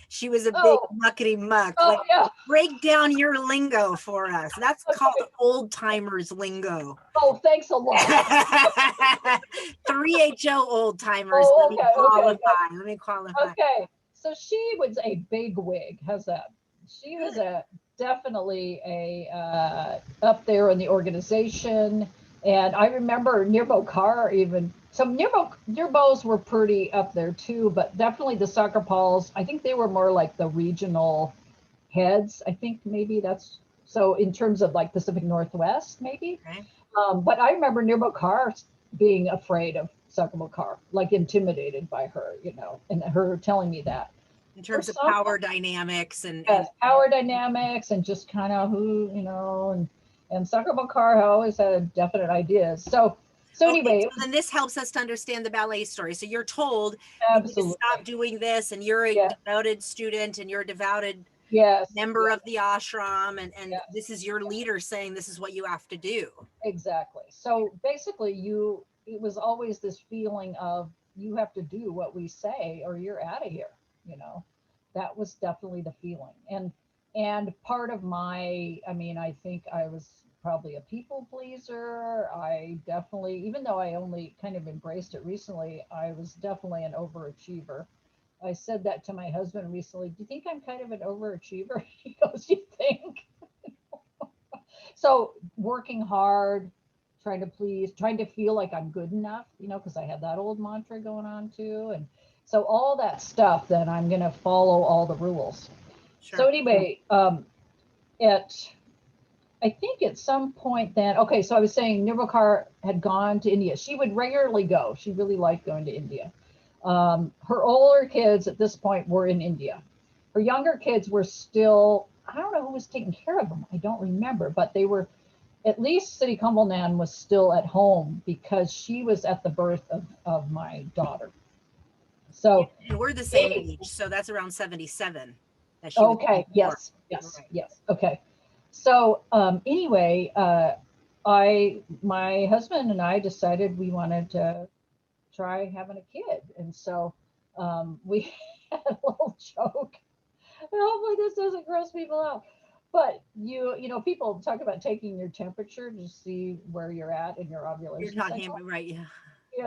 she was a big oh, muckety muck? oh Like, yeah. break down your lingo for us. That's Okay. called old timers lingo. Oh, thanks a lot. 3HO old timers. Oh, Let me qualify. okay. Let me qualify. Okay. So she was a big wig. How's that? She was definitely a up there in the organization. And I remember Nirbo Carr even. So Nirbos were pretty up there too, but definitely the Sakrapals, I think they were more like the regional heads. I think maybe that's so in terms of like Pacific Northwest, maybe. Okay. But I remember Nirbo Carr being afraid of Sakrapal Kaur, like intimidated by her, and her telling me that. In terms of power dynamics and power dynamics and just kind of who, and Sakrapal Kaur always had definite ideas. So anyway. So then this helps us to understand the ballet story. So you're told Absolutely. you need to stop doing this, and you're a devoted student, and you're a devoted member of the ashram, and this is your leader saying this is what you have to do. Exactly. So basically it was always this feeling of you have to do what we say or you're out of here. That was definitely the feeling. And part of I think I was probably a people pleaser. I definitely, even though I only kind of embraced it recently, I was definitely an overachiever. I said that to my husband recently. Do you think I'm kind of an overachiever? He goes, you think? So working hard, trying to please, trying to feel like I'm good enough, because I had that old mantra going on too. And so all that stuff, then I'm going to follow all the rules. Sure. So anyway, I think at some point then, okay, so I was saying Nirmal Kaur had gone to India. She would regularly go. She really liked going to India. Her older kids at this point were in India. Her younger kids were still, I don't know who was taking care of them. I don't remember, but they were, at least Siddhi Kamal Nan was still at home because she was at the birth of my daughter. So and we're the same age, so that's around 77. That she okay. Yes. Okay. So anyway, my husband and I decided we wanted to try having a kid, and so we had a little joke. And hopefully this doesn't gross people out. But people talk about taking your temperature to see where you're at in your ovulation. You're talking about, right? Yeah.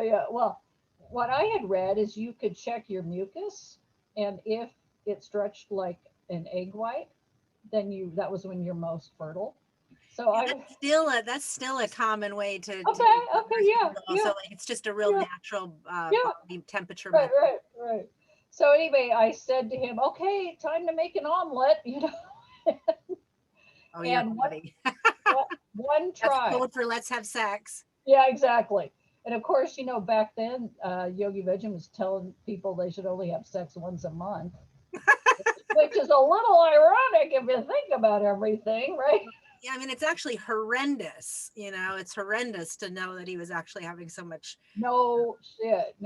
Yeah. Well, what I had read is you could check your mucus, and if it stretched like an egg white, then that was when you're most fertile. So that's still a common way to. Okay. Yeah. So like it's just a real natural body temperature. Right. So anyway, I said to him, "Okay, time to make an omelet," Oh, you're funny. one try. That's code for let's have sex. Yeah, exactly. And of course, back then, Yogi Bhajan was telling people they should only have sex once a month, which is a little ironic if you think about everything, right? Yeah, I mean, it's actually horrendous. It's horrendous to know that he was actually having so much. No shit.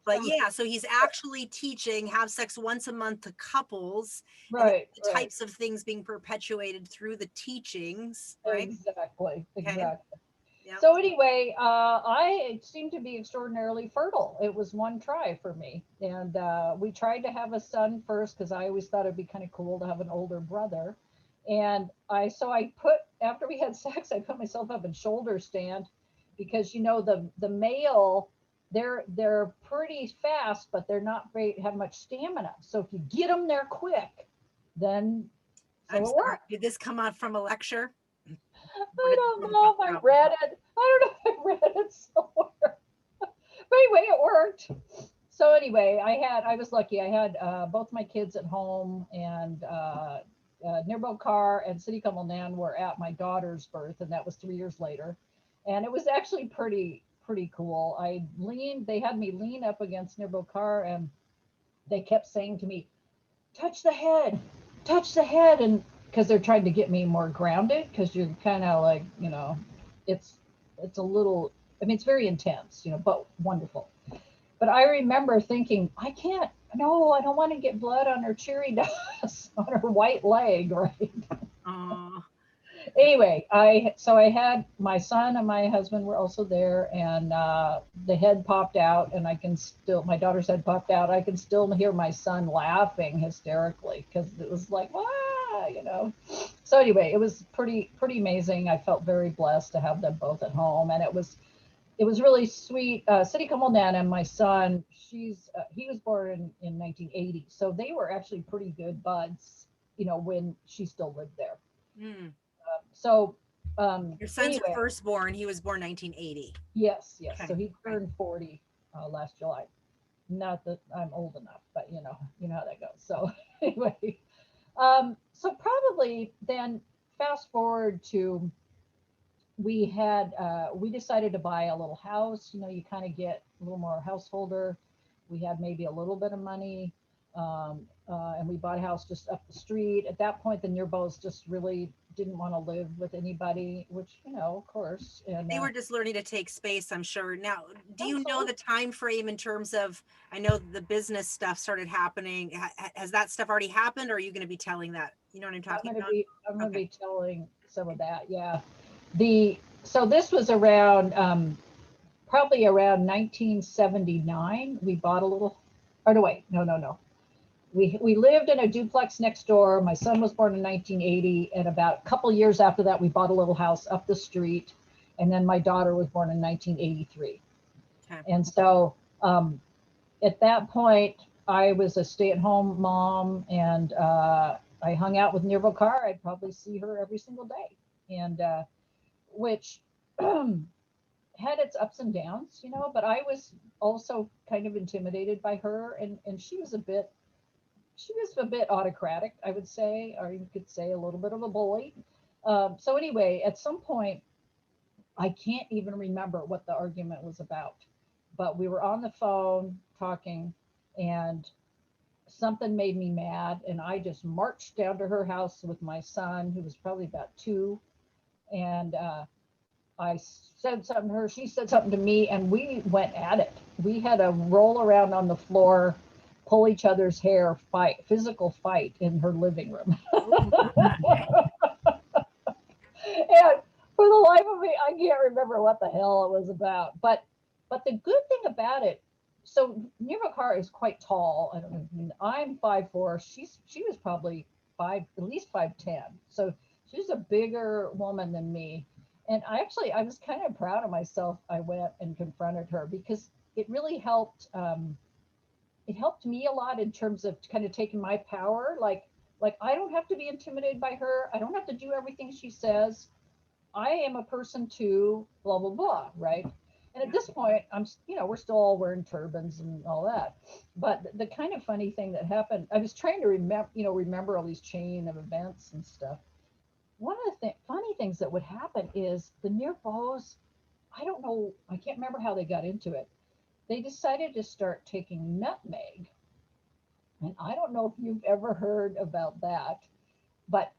But yeah, so he's actually teaching have sex once a month to couples. Right. The types of things being perpetuated through the teachings. Right. Exactly. Yep. So anyway, I seemed to be extraordinarily fertile. It was one try for me. And we tried to have a son first because I always thought it'd be kind of cool to have an older brother. And after we had sex, I put myself up in shoulder stand because, the male, they're pretty fast, but they're not have much stamina. So if you get them there quick, then I'm sorry, did this come out from a lecture? I don't know if I read it somewhere. But anyway, it worked. So anyway, I was lucky. I had both my kids at home, and Nirmal Kaur and Siddhi Kamal Nan were at my daughter's birth, and that was 3 years later. And it was actually pretty cool. They had me lean up against Nirmal Kaur, and they kept saying to me, touch the head, touch the head. And because they're trying to get me more grounded, because you're kind of like, it's, it's a little, I mean, it's very intense, but wonderful. But I remember thinking, I can't, no, I don't want to get blood on her cherry dust on her white leg, right? Oh, Anyway, I had my son and my husband were also there, and the head popped out, and I can still, my daughter's head popped out. I can still hear my son laughing hysterically because it was like, wow. So anyway, it was pretty amazing. I felt very blessed to have them both at home, and it was really sweet. City Nana, my son, he was born in 1980, so they were actually pretty good buds, when she still lived there. hmm. So Your son's your anyway, firstborn. He was born 1980. yes. Okay. So he Okay. turned 40 last July. Not that I'm old enough, but you know how that goes. So anyway, so probably then fast forward to we decided to buy a little house. You kind of get a little more householder. We had maybe a little bit of money, and we bought a house just up the street. At that point, the Nearbows just really didn't want to live with anybody, which of course, and They were just learning to take space, I'm sure. Now, do you know absolutely. the time frame in terms of, I know the business stuff started happening. Has that stuff already happened, or are you going to be telling that? You know what I'm I'm talking gonna about? be I'm gonna Okay. be telling some of that. Yeah. The so this was around probably around 1979. We bought a little. Or no, wait, no. We lived in a duplex next door. My son was born in 1980, and about a couple years after that, we bought a little house up the street, and then my daughter was born in 1983. Okay. And so at that point, I was a stay-at-home mom, and I hung out with Nirval Kaur. I'd probably see her every single day, and which had its ups and downs, But I was also kind of intimidated by her, and she was a bit autocratic, I would say, or you could say a little bit of a bully. So anyway, at some point, I can't even remember what the argument was about, but we were on the phone talking, and something made me mad, and I just marched down to her house with my son, who was probably about 2, and I said something to her, she said something to me, and we went at it. We had a roll around on the floor, pull each other's hair, fight, physical fight in her living room. Oh, okay. And for the life of me, I can't remember what the hell it was about. But the good thing about it, so Nirmakar is quite tall. I don't know. I mean, I'm 5'4". She was probably at least 5'10". So she's a bigger woman than me. And I was kind of proud of myself. I went and confronted her because it really helped. It helped me a lot in terms of kind of taking my power. Like I don't have to be intimidated by her. I don't have to do everything she says. I am a person too, blah, blah, blah, right? And at Yeah. this point, we're still all wearing turbans and all that. But the kind of funny thing that happened, I was trying to remember all these chain of events and stuff. One of the funny things that would happen is the near bows, I don't know, I can't remember how they got into it. They decided to start taking nutmeg. And I don't know if you've ever heard about that, but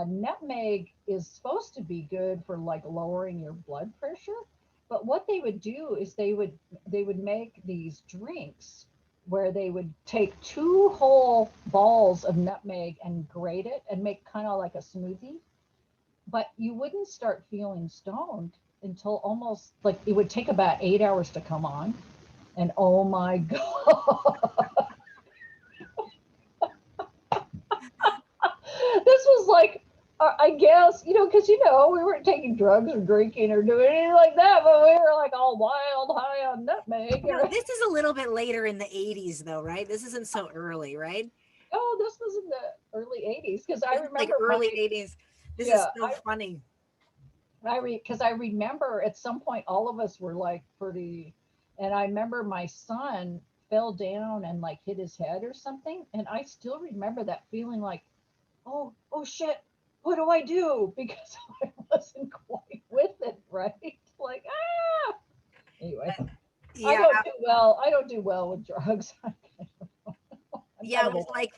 nutmeg is supposed to be good for like lowering your blood pressure. But what they would do is they would make these drinks where they would take 2 whole balls of nutmeg and grate it and make kind of like a smoothie. But you wouldn't start feeling stoned until almost like it would take about 8 hours to come on. And oh my God, this was like, I guess, because, we weren't taking drugs or drinking or doing anything like that, but we were like all wild high on nutmeg. No, this is a little bit later in the 80s, though, right? This isn't so early, right? Oh, this was in the early 80s because I This is like remember early 80s. This is yeah, so funny. because I remember at some point all of us were like pretty, and I remember my son fell down and like hit his head or something. And I still remember that feeling like, oh shit, what do I do? Because I wasn't quite with it, right? Like, anyway, Yeah, I don't do well with drugs. Yeah, it was like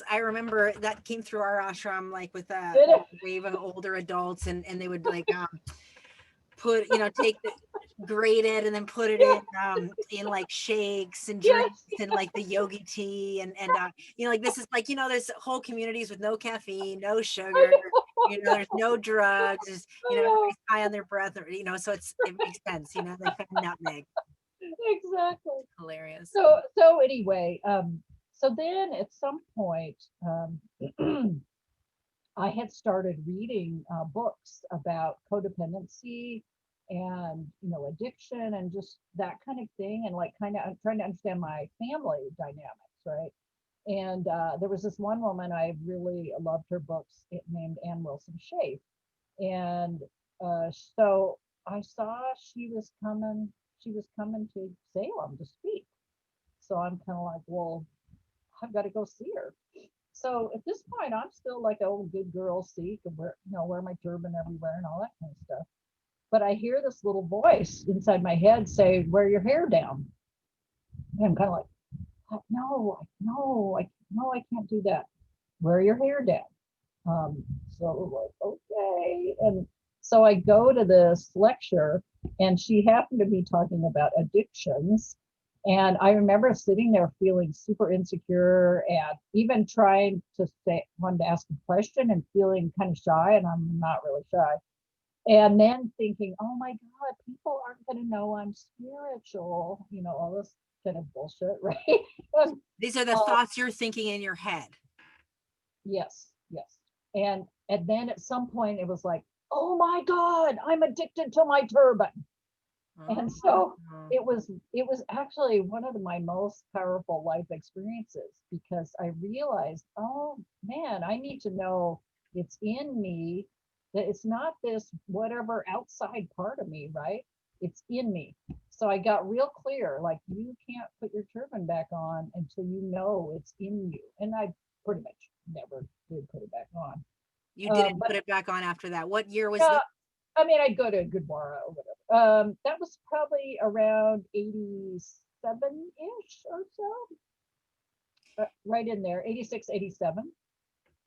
I remember that came through our ashram, like with a Did it? wave of older adults, and they would like put, take the, grate it and then put it Yeah, in like shakes and yes. drinks and like the yogi tea, and like this is like, there's whole communities with no caffeine, no sugar, I there's know. no drugs, just, I know. everybody's high on their breath, so it makes sense, they found nutmeg. Exactly. Hilarious. So anyway, so then at some point, I had started reading books about codependency and addiction and just that kind of thing, and like kind of trying to understand my family dynamics, right? And there was this one woman, I really loved her books, named Ann Wilson Schaaf, and so I saw she was coming to Salem to speak. So I'm kind of like, well, I've got to go see her. So at this point, I'm still like a old good girl Sikh and wear my turban everywhere and all that kind of stuff. But I hear this little voice inside my head say, "Wear your hair down." And I'm kind of like, no, no, no, I can't do that. Wear your hair down. So like, okay. And so I go to this lecture, and she happened to be talking about addictions. And I remember sitting there feeling super insecure and even trying to say, wanted to ask a question and feeling kind of shy, and I'm not really shy. And then thinking, oh my God, people aren't going to know I'm spiritual, all this kind of bullshit, right? And, These are the thoughts you're thinking in your head. yes, yes. And then at some point it was like, oh my God, I'm addicted to my turban. And so it was actually one of my most powerful life experiences, because I realized, oh man, I need to know it's in me, that it's not this whatever outside part of me, right? It's in me. So I got real clear, like, you can't put your turban back on until you know it's in you. And I pretty much never did put it back on. You didn't But put it back on after that. What year was yeah, this? I mean, I'd go to Gurdwara or whatever. That was probably around 87-ish or so, right in there, 86, 87.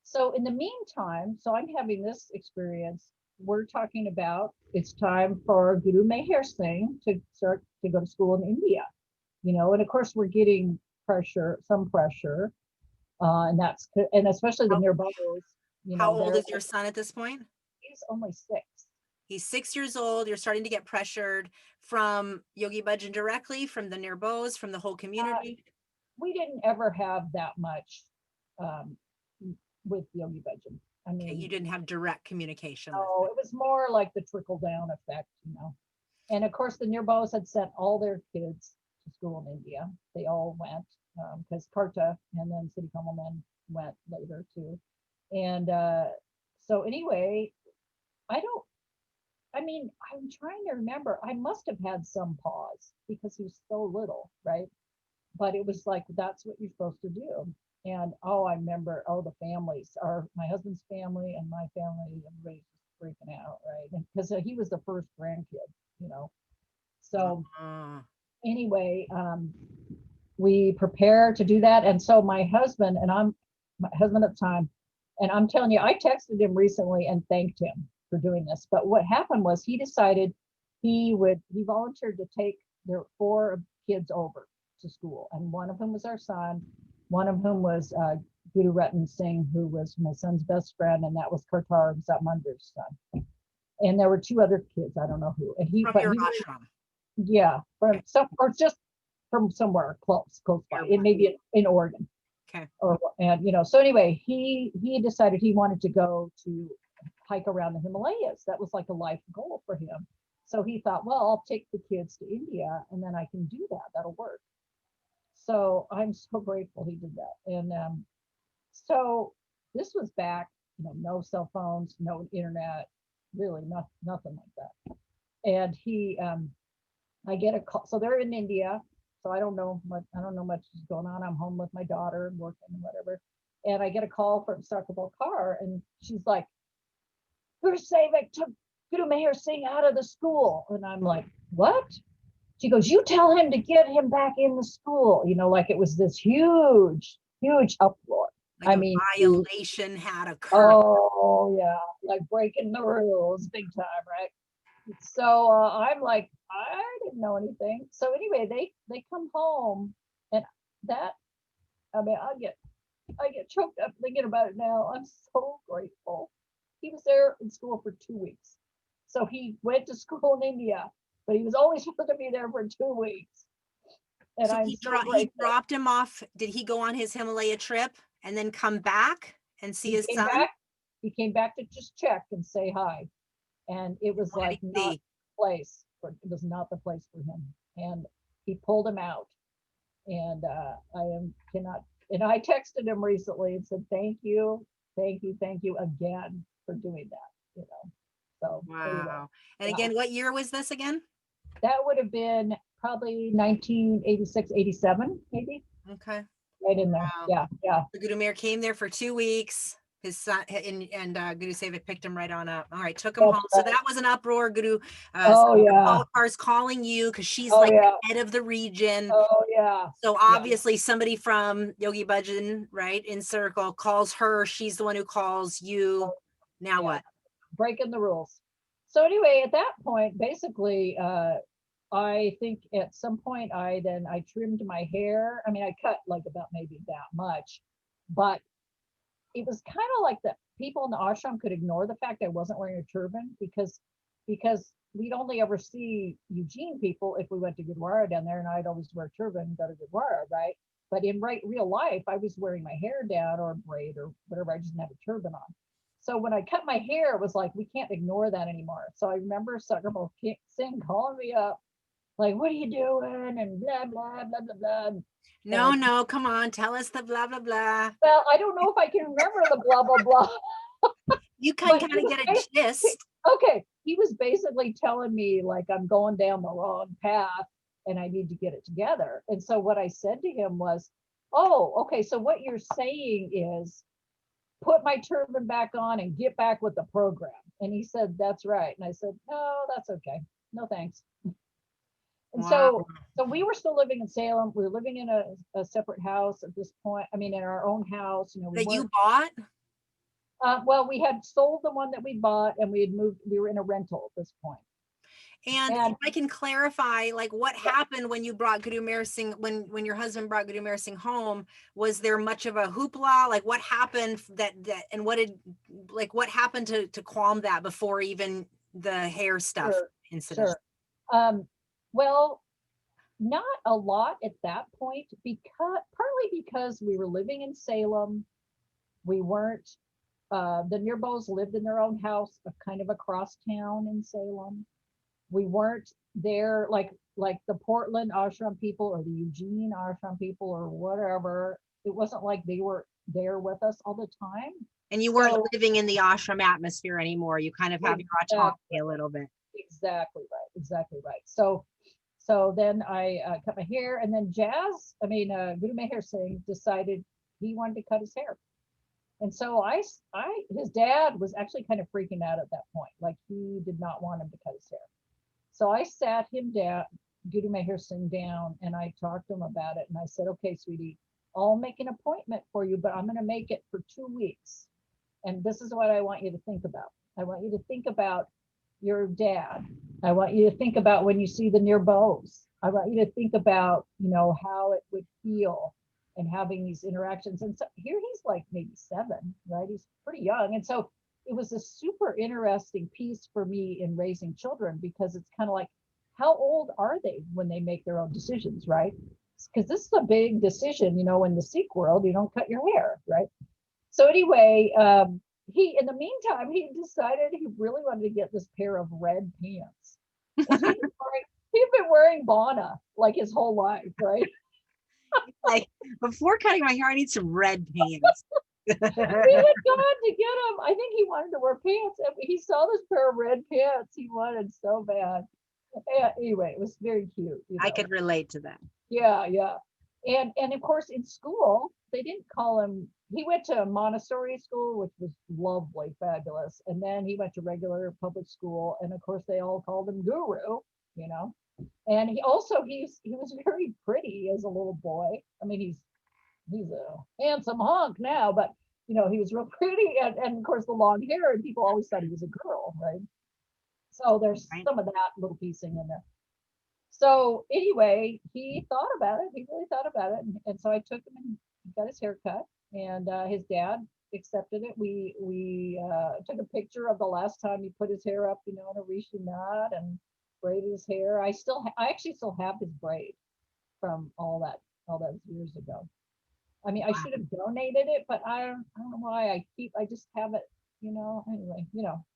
So in the meantime, so I'm having this experience. We're talking about it's time for Guru Meher Singh to start to go to school in India, and of course we're getting some pressure, and especially the How, nearby, how old they're is your son at this point? he's only 6. He's 6 years old. You're starting to get pressured from Yogi Bhajan directly, from the Nirbos, from the whole Uh, community. we didn't ever have that much um, with Yogi Bhajan. I Okay, you mean, didn't have direct communication with no, him. it was more like the trickle down effect. And of course, the Nirbos had sent all their kids to school in India. They all went, because Karta and then City Kamalman went later too. And so anyway, I don't, I mean, I'm trying to remember. I must have had some pause because he was so little, right? But it was like, that's what you're supposed to do. And I remember, the families are my husband's family and my family, everybody's just freaking out, right? Because he was the first grandkid, you know. So Uh, anyway, we prepare to do that. And so my husband my husband at the time, and I'm telling you, I texted him recently and thanked him for doing this. But what happened was he decided he volunteered to take their 4 kids over to school. And one of whom was our son, one of whom was Guru Ratan Singh, who was my son's best friend, and that was Kartar Zatmandir's son. And there were 2 other kids, I don't know who. And from your ashram. yeah, from Okay. some, or just from somewhere close by. It may be in Oregon. Okay. So anyway, he decided he wanted to go to hike around the Himalayas. That was like a life goal for him. So he thought, well, I'll take the kids to India and then I can do that. That'll work. So I'm so grateful he did that. And so this was back, no cell phones, no internet, really nothing like that. And I get a call. So they're in India. So I don't know much is going on. I'm home with my daughter and working and whatever. And I get a call from Sakarbal Kaur, and she's like, Guru Sevak took Guru Meher Singh out of the school. And I'm like, what? She goes, you tell him to get him back in the school. Like it was this huge huge uproar. Like I a mean, violation had occurred. oh yeah, like breaking the rules big time, right? So I'm like, I didn't know anything. So anyway, they come home, and that, I mean, I get choked up thinking about it now. I'm so grateful. He was there in school for 2 weeks. So he went to school in India, but he was only supposed to be there for 2 weeks. And So I'm he so he grateful. dropped him off. Did he go on his Himalaya trip and then come back and see He his came son? back. He came back to just check and say hi. And it was What did like he not see? the place for, it was not the place for him. And he pulled him out. And I am cannot, and I texted him recently and said, thank you again for doing that, you know. So anyway, Wow. And yeah, again, what year was this again? that would have been probably 1986, 87, maybe, Okay. right in there. Wow. Yeah, yeah. The Gudumir came there for 2 weeks. His son and Guru Seva picked him right on up. All right, took him That's home. So right. that was an uproar. Guru Oh yeah. Palkar's calling you because she's Oh like yeah. the head of the region. Oh yeah. So Yeah. obviously somebody from Yogi Bhajan, right, in circle calls her. She's the one who calls you. Oh, Now yeah. what? Breaking the rules. So anyway, at that point, basically, I think at some point I trimmed my hair. I mean, I cut like about maybe that much, but it was kind of like the people in the ashram could ignore the fact I wasn't wearing a turban because we'd only ever see Eugene people if we went to Gurdwara down there, and I'd always wear a turban and go to Gurdwara, right? But in real life, I was wearing my hair down or a braid or whatever. I just didn't have a turban on. So when I cut my hair, it was like we can't ignore that anymore. So I remember Sagarmal Singh calling me up, like, "What are you doing?" and blah blah blah blah blah. No, no, come on, tell us the blah blah blah. Well, I don't know if I can remember the blah blah blah. You can But kind he of was get a gist. okay. He was basically telling me like I'm going down the wrong path and I need to get it together. And so what I said to him was, "Oh, okay. So what you're saying is put my turban back on and get back with the program." And he said, "That's right." And I said, "No, that's okay. No thanks." And Wow. so we were still living in Salem. We were living in a separate house at this point. I mean, in our own house. You know, we That you weren't. bought? Well, we had sold the one that we bought, and we had moved. We were in a rental at this point. And if And I can clarify, like what happened when you brought Guru Singh, when your husband brought Guru Singh home, was there much of a hoopla? Like what happened and what happened to qualm that before even the hair stuff sure, incident? sure. Well, not a lot at that point because partly because we were living in Salem. We weren't. The Nearbos lived in their own house, kind of across town in Salem. We weren't there like the Portland ashram people or the Eugene ashram people or whatever. It wasn't like they were there with us all the time. And you weren't So living in the ashram atmosphere anymore. You kind of have your autonomy a little bit. exactly right, exactly right. So then I cut my hair, and then Guru Meher Singh decided he wanted to cut his hair. And so his dad was actually kind of freaking out at that point. Like he did not want him to cut his hair. So I sat him down, Guru Meher Singh down, and I talked to him about it. And I said, "Okay, sweetie, I'll make an appointment for you, but I'm going to make it for 2 weeks. And this is what I want you to think about. I want you to think about your dad. I want you to think about when you see the near bows. I want you to think about, how it would feel and having these interactions." And so here he's like maybe 7, right? He's pretty young. And so it was a super interesting piece for me in raising children because it's kind of like, how old are they when they make their own decisions, right? Because this is a big decision, in the Sikh world, you don't cut your hair, right? So anyway, he in the meantime he decided he really wanted to get this pair of red pants. He'd been wearing Bana like his whole life, right? Like before cutting my hair, I need some red pants. We had gone to get him. I think he wanted to wear pants. And he saw this pair of red pants he wanted so bad. Anyway, it was very cute. I could relate to that. Yeah, yeah. And of course in school they didn't call him. He went to a Montessori school, which was lovely, fabulous, and then he went to regular public school, and of course they all called him Guru, you know. And he was very pretty as a little boy. I mean, he's he's a handsome hunk now, but he was real pretty, and of course the long hair, and people always thought he was a girl, right? So there's Right. some of that little piecing in there. So anyway, he thought about it. He really thought about it, and so I took him and got his hair cut, and his dad accepted it. We took a picture of the last time he put his hair up, in a rishi knot and braided his hair. I actually still have his braid from all those years ago. I mean, I Wow. should have donated it, but I don't know why I just have it, anyway,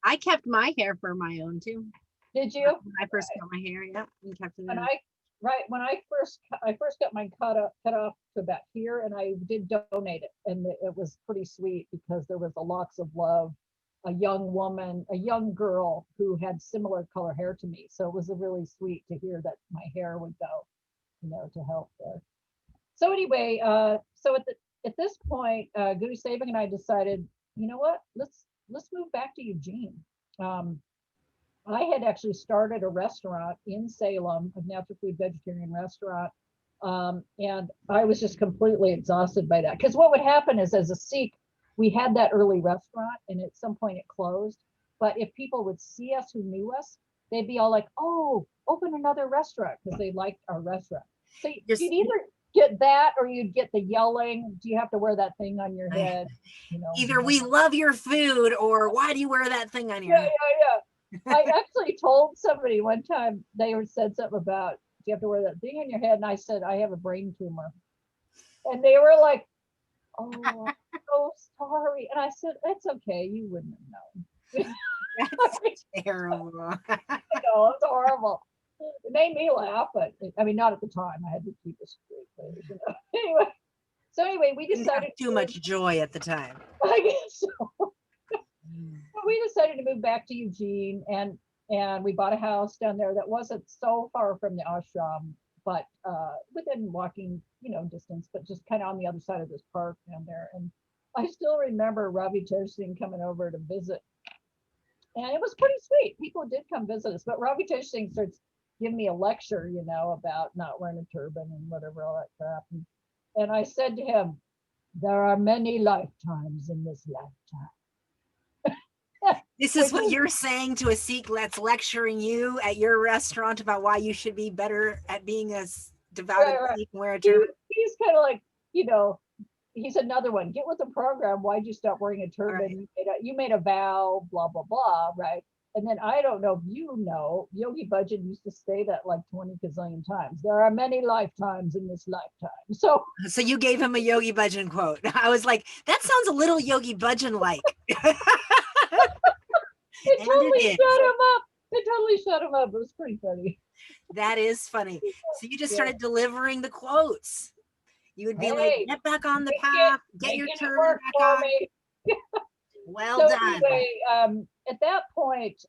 I kept my hair for my own too. Did you? When I first cut my hair, yeah, and kept it When in. when I first got mine cut off to about here, and I did donate it, and it was pretty sweet because there was a lots of love. A young woman, a young girl who had similar color hair to me, so it was really sweet to hear that my hair would go, to help there. So anyway, so at this point, Goody Saban and I decided, you know what, let's move back to Eugene. Um, I had actually started a restaurant in Salem, a natural food vegetarian restaurant. And I was just completely exhausted by that. Because what would happen is, as a Sikh, we had that early restaurant, and at some point it closed. But if people would see us who knew us, they'd be all like, "Oh, open another restaurant," because they liked our restaurant. So Just you'd either get that, or you'd get the yelling, "Do you have to wear that thing on your head?" either we love your food or why do you wear that thing on your Yeah, head? yeah. I actually told somebody one time, they said something about, "Do you have to wear that thing on your head?" And I said, "I have a brain tumor." And they were like, "Oh, I'm so sorry." And I said, "It's okay. You wouldn't have known." That's terrible. No, it's horrible. It made me laugh, but I mean, not at the time. I had to keep a straight face. Anyway, so anyway, we Didn't have decided too to, much joy at the time. I guess so. Mm. We decided to move back to Eugene, and we bought a house down there that wasn't so far from the ashram, but within walking, distance, but just kind of on the other side of this park down there. And I still remember Ravi Tej Singh coming over to visit, and it was pretty sweet. People did come visit us, but Ravi Tej Singh starts giving me a lecture, about not wearing a turban and whatever, all that crap. And I said to him, "There are many lifetimes in this lifetime." This is Which what is you're saying to a Sikh that's lecturing you at your restaurant about why you should be better at being a devoted right, right. Sikh and wear a turban. He's kind of like, he's another one. Get with the program. Why'd you stop wearing a turban? Right. You made a vow, blah, blah, blah, right? And then I don't know if you know, Yogi Bhajan used to say that like 20 gazillion times. There are many lifetimes in this lifetime. So So you gave him a Yogi Bhajan quote. I was like, that sounds a little Yogi Bhajan like. it And it totally is. shut him up. It totally shut him up. It was pretty funny. That is funny. So you just Yeah. started delivering the quotes. You would be like, Hey, get back on the making path, get your it turban work back for on. me. Well So done. anyway, at that point,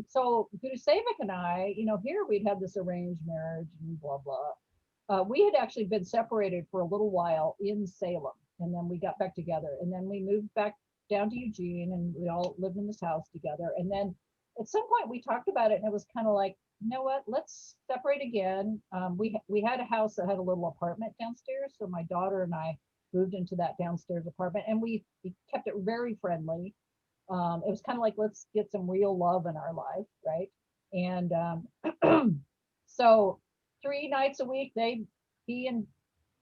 so Guru Sevak and I, here we'd had this arranged marriage and blah blah. We had actually been separated for a little while in Salem, and then we got back together, and then we moved back down to Eugene, and we all lived in this house together. And then at some point we talked about it, and it was kind of like, you know what, let's separate again. We had a house that had a little apartment downstairs, so my daughter and I moved into that downstairs apartment, and we kept it very friendly. It was kind of like, let's get some real love in our life, right? And so 3 nights a week, he and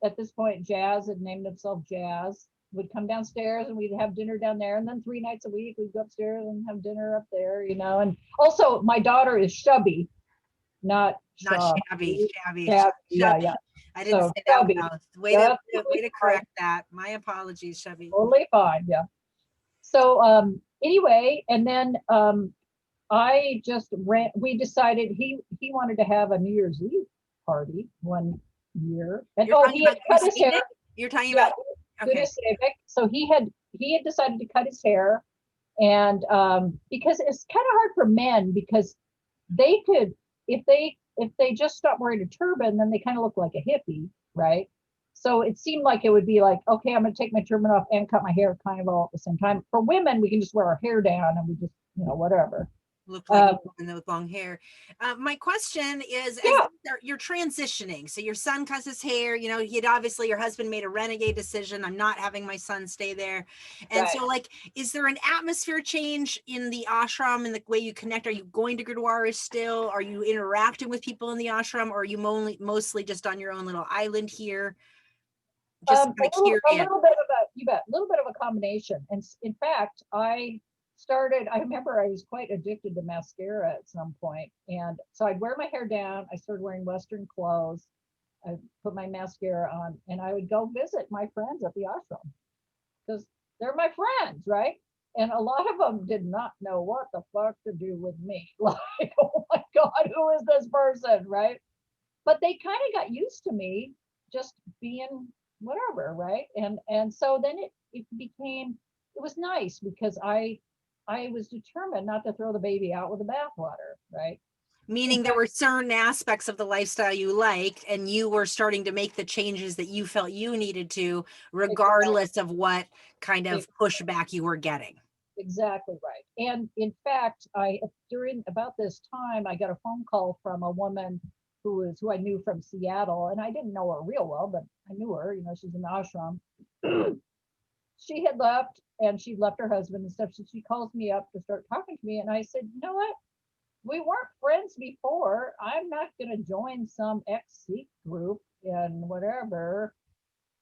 at this point Jazz had named himself Jazz, would come downstairs, and we'd have dinner down there. And then 3 nights a week we'd go upstairs and have dinner up there. And also my daughter is Shubby, not Not Shub. shabby, shabby. Yeah, yeah, Chubby. yeah. I didn't So say that Shubby. well. Yeah, Way to correct that. My apologies, Chubby. totally fine. Yeah. So anyway, and then I just ran. We decided he wanted to have a New Year's Eve party one year, and You're talking he had about cut his hair. Crusader? You're talking Yeah, about, okay. Civic. So he had decided to cut his hair, and because it's kind of hard for men, because they could, if they just stop wearing a turban, then they kind of look like a hippie, right? So it seemed like it would be like, okay, I'm going to take my turban off and cut my hair kind of all at the same time. For women, we can just wear our hair down and we just, whatever. Look like a woman with long hair. My question is, as Yeah. you're transitioning, so your son cuts his hair, you know, he'd obviously, your husband made a renegade decision. I'm not having my son stay there. And Right. so like, is there an atmosphere change in the ashram and the way you connect? Are you going to Gurdwara still? Are you interacting with people in the ashram? Or are you mostly just on your own little island here? Just kind of curious. A little bit of a, you bet, a little bit of a combination. And in fact, I remember I was quite addicted to mascara at some point. And so I'd wear my hair down. I started wearing Western clothes. I put my mascara on and I would go visit my friends at the ashram because they're my friends, right? And a lot of them did not know what the fuck to do with me. Like, oh my God, who is this person, right? But they kind of got used to me just being whatever, right? And so then it became, it was nice because I was determined not to throw the baby out with the bathwater, right? Meaning there were certain aspects of the lifestyle you liked, and you were starting to make the changes that you felt you needed to, regardless of what kind of pushback you were getting. Exactly right. And in fact, during about this time, I got a phone call from a woman who I knew from Seattle, and I didn't know her real well, but I knew her. You know, she's in the ashram. She had left, and she'd left her husband and stuff. So she calls me up to start talking to me, and I said, you know what? We weren't friends before. I'm not going to join some ex-Sikh group and whatever.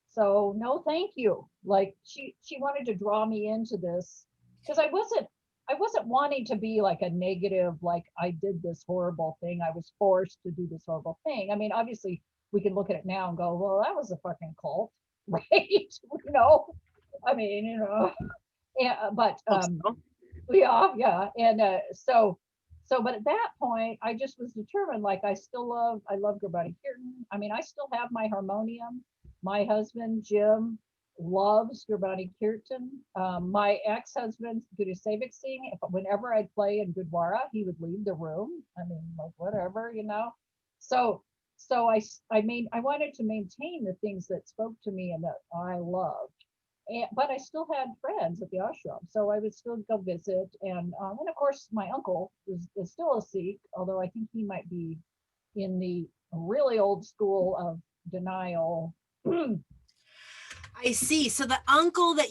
So no, thank you. Like she wanted to draw me into this because I wasn't wanting to be like a negative, like I did this horrible thing. I was forced to do this horrible thing. I mean, obviously we can look at it now and go, well, that was a fucking cult, right? You know, I mean, you know, yeah, but yeah. And but at that point, I just was determined, like I love Gurbani Kirtan. I mean, I still have my harmonium. My husband, Jim, loves Gurbani Kirtan. My ex-husband, Guru Sevik Singh, whenever I'd play in Gurdwara, he would leave the room. I mean, like whatever, you know. So I wanted to maintain the things that spoke to me and that I loved. But I still had friends at the ashram, so I would still go visit. And of course, my uncle is still a Sikh, although I think he might be in the really old school of denial. I see. So the uncle that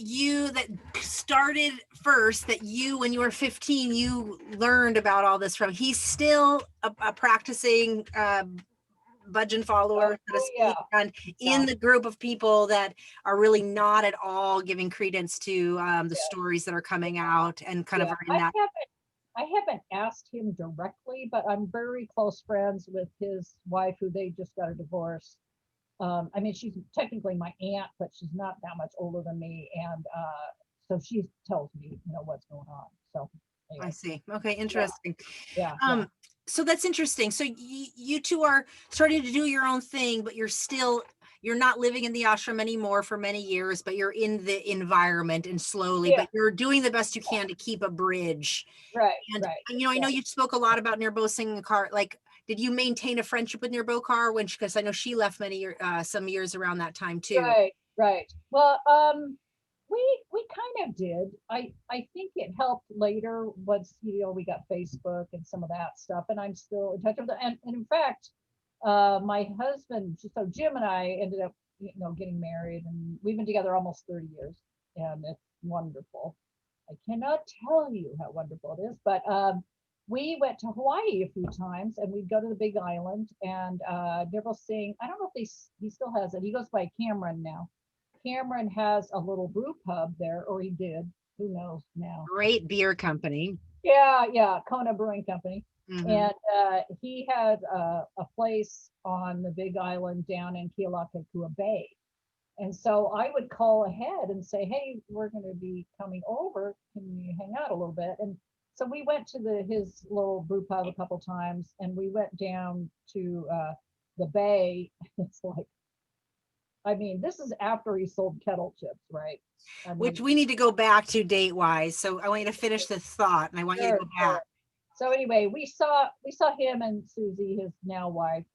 started first, that you, when you were 15, you learned about all this from, he's still a practicing bhajan follower, so to speak, Yeah. and in the group of people that are really not at all giving credence to the stories that are coming out and kind of are in that. I haven't asked him directly, but I'm very close friends with his wife, who they just got a divorce. I mean, she's technically my aunt, but she's not that much older than me, and so she tells me, you know, what's going on. So anyway. I see. Okay, interesting. Yeah. So that's interesting. So you two are starting to do your own thing, but you're not living in the ashram anymore for many years, but you're in the environment and slowly, but you're doing the best you can to keep a bridge. Right. And you know, I know you spoke a lot about Nirbo Singh Kar. Like, did you maintain a friendship with Nirbo Kaur because I know she left some years around that time too. Right. Well, we kind of did. I think it helped later once, you know, we got Facebook and some of that stuff, and I'm still in touch with them. And in fact, my husband, so Jim and I ended up, you know, getting married, and we've been together almost 30 years, and it's wonderful. I cannot tell you how wonderful it is, but we went to Hawaii a few times, and we'd go to the Big Island, and Nirmal Singh, I don't know if he still has it. He goes by Cameron now. Cameron has a little brew pub there, or he did. Who knows now? Great beer company. Yeah, Kona Brewing Company. Mm-hmm. And he had a place on the Big Island down in Kealakekua Bay. And so I would call ahead and say, hey, we're going to be coming over. Can you hang out a little bit? And so we went to his little brew pub a couple times, and we went down to the bay. It's like, I mean, this is after he sold kettle chips, right? I mean, which we need to go back to date wise. So I want you to finish this thought, and I want you to go back. So anyway, we saw him and Susie, his now wife,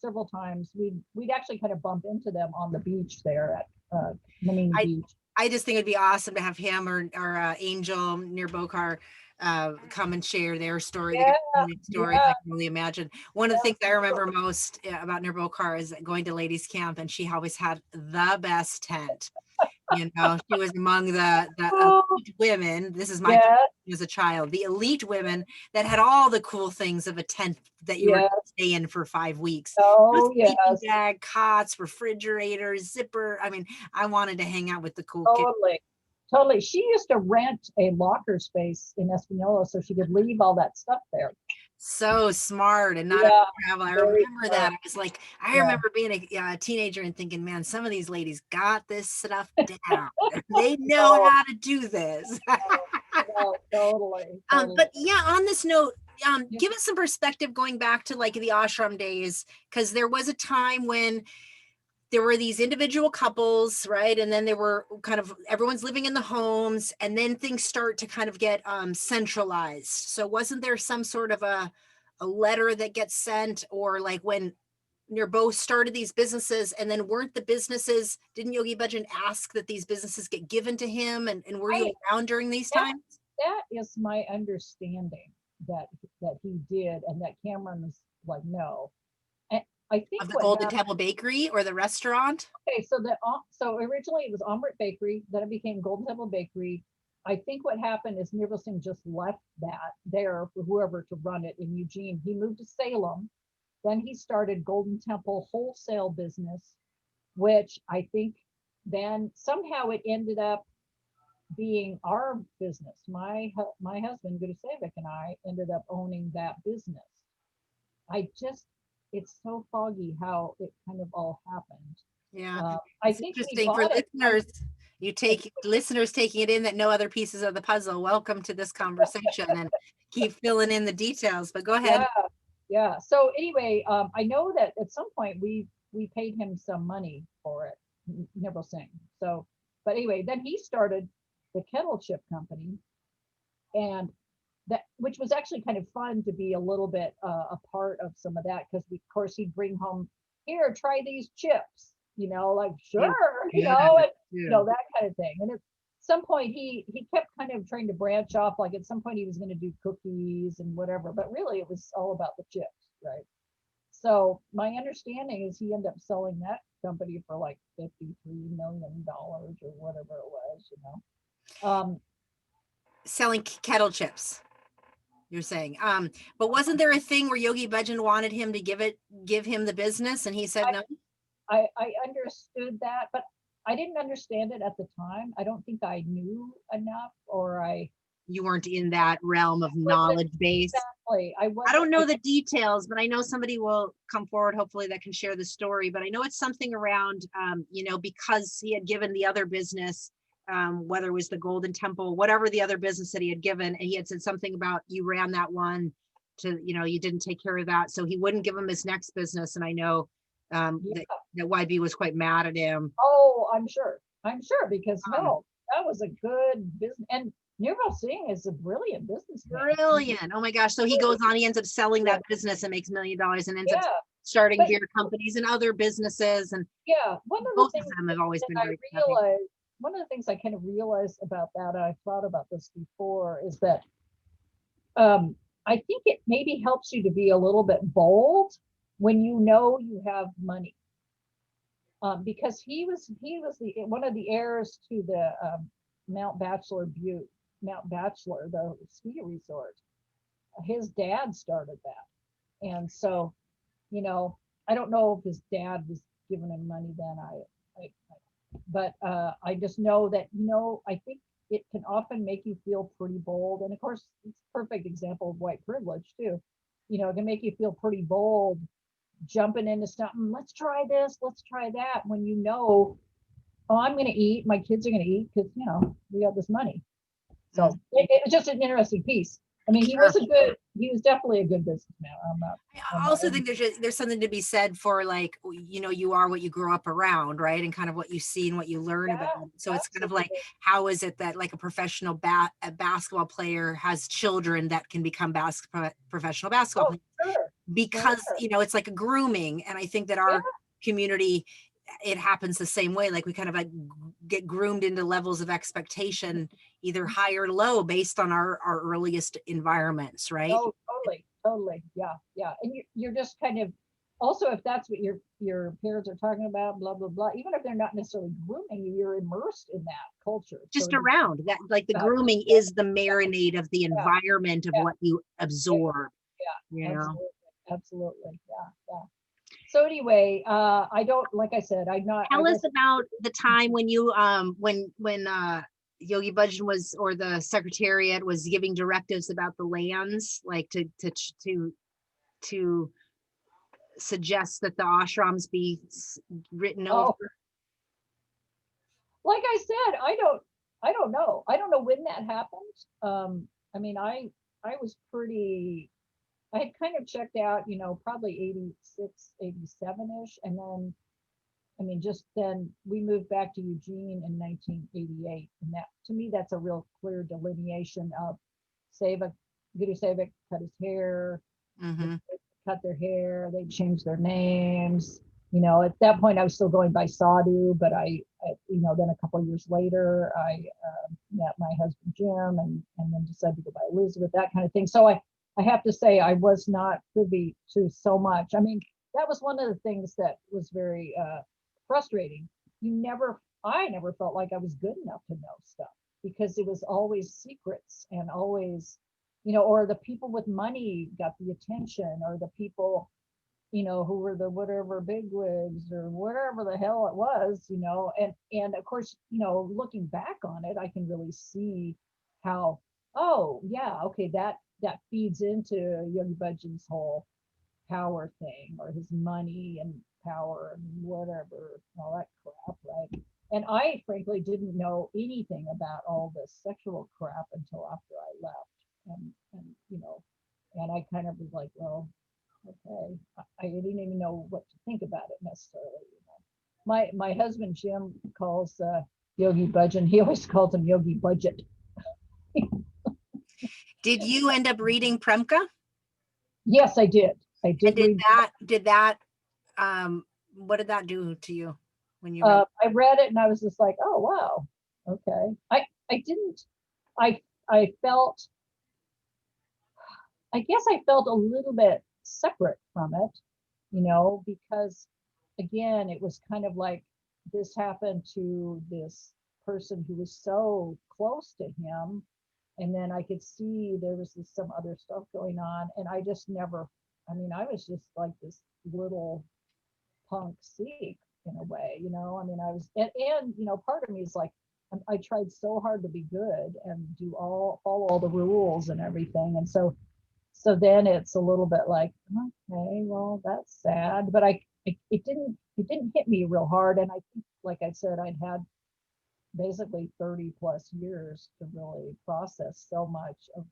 several times. We'd actually kind of bump into them on the beach there at Manini Beach. I just think it'd be awesome to have him or Angel Nirbo Kaur come and share their story, Yeah, their stories. I yeah, can really imagine. One of the yeah. things I remember most about Nirbocar is going to ladies camp, and she always had the best tent. You know, she was among the Oh, elite women. This is my yeah, perception as a child, the elite women that had all the cool things of a tent that you were yeah. gonna stay in for 5 weeks. Oh, Sleeping yes, bag, cots, refrigerators, zipper. I mean, I wanted to hang out with the cool kids. totally. Totally. She used to rent a locker space in Espanola so she could leave all that stuff there. So smart and not have Yeah, to travel. I very remember smart. that. I was like, I Yeah. remember being a teenager and thinking, man, some of these ladies got this stuff down. They know Oh, how to do this. no, totally, But totally. yeah, on this note, Yeah, give us some perspective going back to like the ashram days, because there was a time when there were these individual couples, right? And then there were kind of everyone's living in the homes, and then things start to kind of get centralized. So wasn't there some sort of a letter that gets sent, or like when Nirbo started these businesses, and then weren't the businesses, didn't Yogi Bhajan ask that these businesses get given to him? And were you I around during these that times? that is my understanding that he did, and that Cameron was like, no. And I think Of the what Golden happened. Temple Bakery or the restaurant? Okay, so originally it was Amrit Bakery, then it became Golden Temple Bakery. I think what happened is Nirbal Singh just left that there for whoever to run it in Eugene. He moved to Salem. Then he started Golden Temple wholesale business, which I think then somehow it ended up being our business. My husband Guru Sevik and I ended up owning that business. I just it's so foggy how it kind of all happened. Yeah, I it's think we interesting for bought it. listeners. You take listeners taking it in that know other pieces of the puzzle. Welcome to this conversation, and keep filling in the details. But go ahead. Yeah, yeah. So anyway, I know that at some point we paid him some money for it, Nibble Singh. So, but anyway, then he started the kettle chip company, and that which was actually kind of fun to be a little bit a part of some of that because of course he'd bring home here, try these chips, like They were sure, good and too. that kind of thing. And at some point he kept kind of trying to branch off. Like at some point he was going to do cookies and whatever, but really it was all about the chips, right? So my understanding is he ended up selling that company for like $53 million or whatever it was. Selling kettle chips, you're saying. But wasn't there a thing where Yogi Bhajan wanted him to give him the business, and he said no? I understood that, but I didn't understand it at the time. I don't think I knew enough, or I You weren't in that realm of wasn't knowledge base. exactly. I I wasn't. don't know the details, but I know somebody will come forward, hopefully, that can share the story. But I know it's something around, because he had given the other business, whether it was the Golden Temple, whatever the other business that he had given, and he had said something about you ran that one you didn't take care of that. So he wouldn't give him his next business. And I know Yeah. that YB was quite mad at him. Oh, I'm sure. I'm sure because Um, no, that was a good business, and Nirmal Singh is a brilliant businessman. Brilliant. Oh my gosh. So he goes on, he ends up selling Yeah, that business and makes $1 million and ends up yeah, starting but beer companies and other businesses. And yeah, one of the both of things them have always that been I very happy. realized, one of the things I kind of realized about that, I thought about this before, is that um, I think it maybe helps you to be a little bit bold when you know you have money. Because he was the one of the heirs to the Mount Bachelor Butte, Mount Bachelor, the ski resort. His dad started that, and so I don't know if his dad was giving him money then. But I just know that I think it can often make you feel pretty bold, and of course, it's a perfect example of white privilege too. It can make you feel pretty bold jumping into something. Let's try this. Let's try that. When oh, I'm going to eat. My kids are going to eat because we have this money. So Mm. it was just an interesting piece. I mean, Sure. he was definitely a good businessman. I'm I not, also think there's something to be said for like, you are what you grow up around, right? And kind of what you see and what you learn about. yeah, So it's kind of like, absolutely. how is it that like a professional a basketball player has children that can become professional basketball Oh, players? sure, sure. Because it's like a grooming. And I think that Yeah, our community it happens the same way. Like we kind of like get groomed into levels of expectation, either high or low, based on our earliest environments, right? Oh, totally, totally. Yeah, yeah. And you're just kind of, also, if that's what your parents are talking about, blah, blah, blah, even if they're not necessarily grooming you, you're immersed in that culture. So Just around that, like the uh, grooming is the marinade of the yeah, environment of yeah, what you yeah, absorb, yeah, you know? absolutely, absolutely. Yeah, yeah. So anyway, I don't, like I said, I Tell us wasn't. about the time when you when Yogi Bhajan was, or the secretariat was giving directives about the lands, like to suggest that the ashrams be written over. Oh, like I said, I don't know. I don't know when that happened. I mean, I was pretty, I had kind of checked out, probably 86, 87-ish. And then, I mean, just then we moved back to Eugene in 1988. And that, to me, that's a real clear delineation of Seva, Guru Sevak cut his hair, Mm-hmm. cut their hair, they changed their names. At that point, I was still going by Sadhu, but then a couple of years later, I met my husband Jim, and then decided to go by Elizabeth, that kind of thing. So I have to say I was not privy to so much. I mean, that was one of the things that was very frustrating. I never felt like I was good enough to know stuff, because it was always secrets, and always, or the people with money got the attention, or the people, who were the whatever bigwigs or whatever the hell it was, and of course, looking back on it, I can really see how, oh yeah, okay, that feeds into Yogi Bhajan's whole power thing, or his money and power and whatever, all that crap, right? And I frankly didn't know anything about all this sexual crap until after I left. And I kind of was like, well, okay. I didn't even know what to think about it necessarily. My husband Jim calls Yogi Bhajan. He always calls him Yogi Budget. Did you end up reading Premka? Yes, I did. I And did read. what did that do to you when you read? I read it and I was just like, oh wow, okay. I didn't. I felt. I guess I felt a little bit separate from it, because again, it was kind of like this happened to this person who was so close to him. And then I could see there was some other stuff going on. And I just never, I mean, I was just like this little punk Sikh in a way, I mean, I was, and part of me is like, I tried so hard to be good and follow all the rules and everything. And so then it's a little bit like, okay, well, that's sad, but it didn't hit me real hard. And I think, like I said, I'd had basically 30 plus years to really process so much of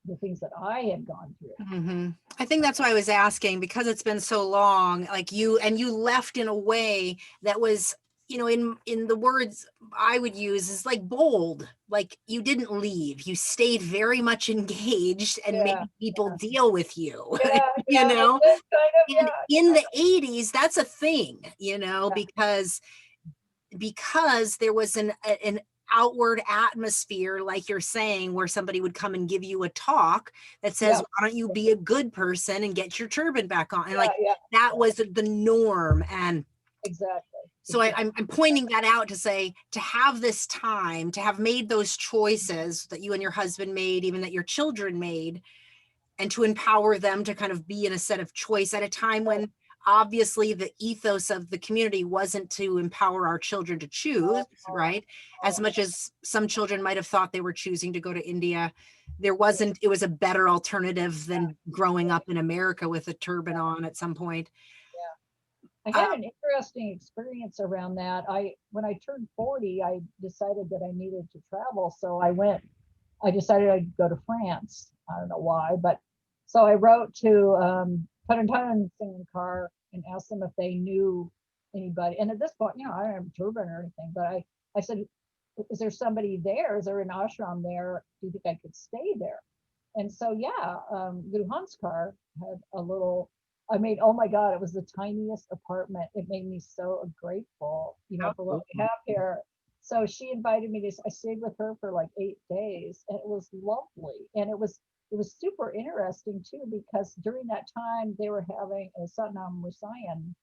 the things that I had gone through. Mm-hmm. I think that's why I was asking, because it's been so long, like you left in a way that was, in the words I would use, is like bold. Like you didn't leave, you stayed very much engaged and Yeah, made people deal with you. yeah, you yeah. I know did kind of, and yeah, in the 80s, that's a thing, yeah, because there was an outward atmosphere, like you're saying, where somebody would come and give you a talk that says, yeah, why don't you be a good person and get your turban back on? And yeah, like yeah, that was the norm. And exactly. so Exactly. I'm pointing that out to say, to have this time, to have made those choices that you and your husband made, even that your children made, and to empower them to kind of be in a set of choice at a time when obviously the ethos of the community wasn't to empower our children to choose, right? As much as some children might have thought they were choosing to go to India, it was a better alternative than growing up in America with a turban on at some point. I had an interesting experience around that. When I turned 40, I decided that I needed to travel. So I decided I'd go to France. I don't know why, but so I wrote to Parantan Singing Car and asked them if they knew anybody. And at this point, I don't have a turban or anything, but I said, is there somebody there? Is there an ashram there? Do you think I could stay there? And so, yeah, Guru Hanskar had a little I mean, oh my God, it was the tiniest apartment. It made me so grateful, How for what cool. we have here. So she invited me to, I stayed with her for like 8 days, and it was lovely. And it was super interesting too, because during that time they were having a Satnam Rasayan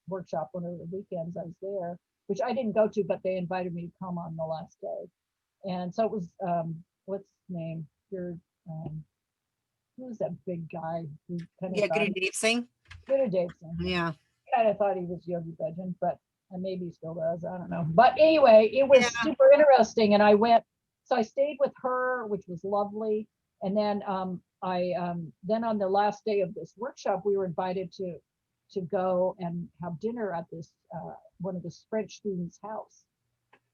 workshop one of the weekends I was there, which I didn't go to, but they invited me to come on the last day. And so it was, what's his name? Your, um, who was that big guy who kind of Yeah, thought Guru Deep Singh. Guru Davidson. Yeah. Kind of thought he was Yogi Bhajan, but and maybe he still does. I don't know. But anyway, it Yeah. was super interesting, and I went. So I stayed with her, which was lovely. And then I then on the last day of this workshop, we were invited to go and have dinner at this one of the French students' house.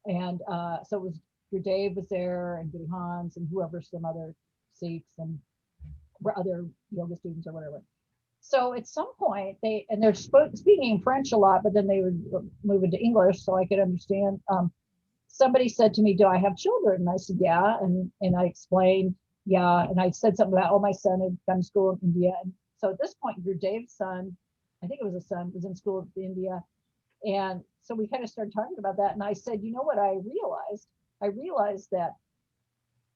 And so it was your Dave was there and Guru Hans and whoever, some other Sikhs and other yoga students or whatever. So at some point they're speaking French a lot, but then they would move into English so I could understand. Somebody said to me, "Do I have children?" And I said, "Yeah," and I explained, "Yeah," and I said something about, "Oh, my son had gone to school in India." And so at this point, your Dave's son, I think it was a son, was in school in India, and so we kind of started talking about that. And I said, "You know what I realized? I realized that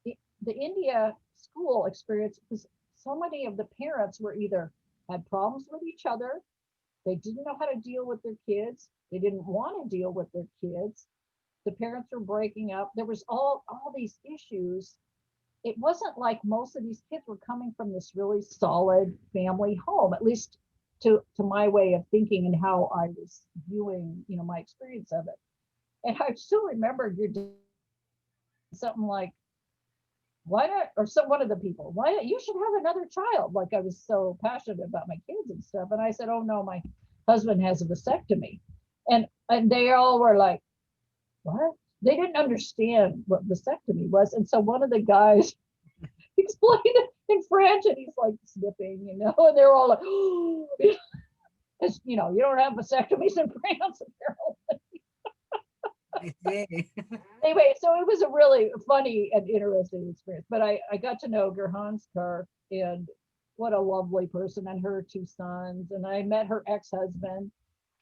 the India school experience was so many of the parents were either had problems with each other, they didn't know how to deal with their kids, they didn't want to deal with their kids, the parents were breaking up. There was all these issues. It wasn't like most of these kids were coming from this really solid family home, at least to my way of thinking and how I was viewing, my experience of it. And I still remember you're something like, why not, or some one of the people, why not, you should have another child. Like I was so passionate about my kids and stuff. And I said, oh no, my husband has a vasectomy. And they all were like, what? They didn't understand what vasectomy was. And so one of the guys explained it in French and he's like snipping, and they're all like, oh, you don't have vasectomies in France, apparently. I see. Anyway, so it was a really funny and interesting experience. But I got to know Gerhan's car, and what a lovely person, and her two sons. And I met her ex-husband,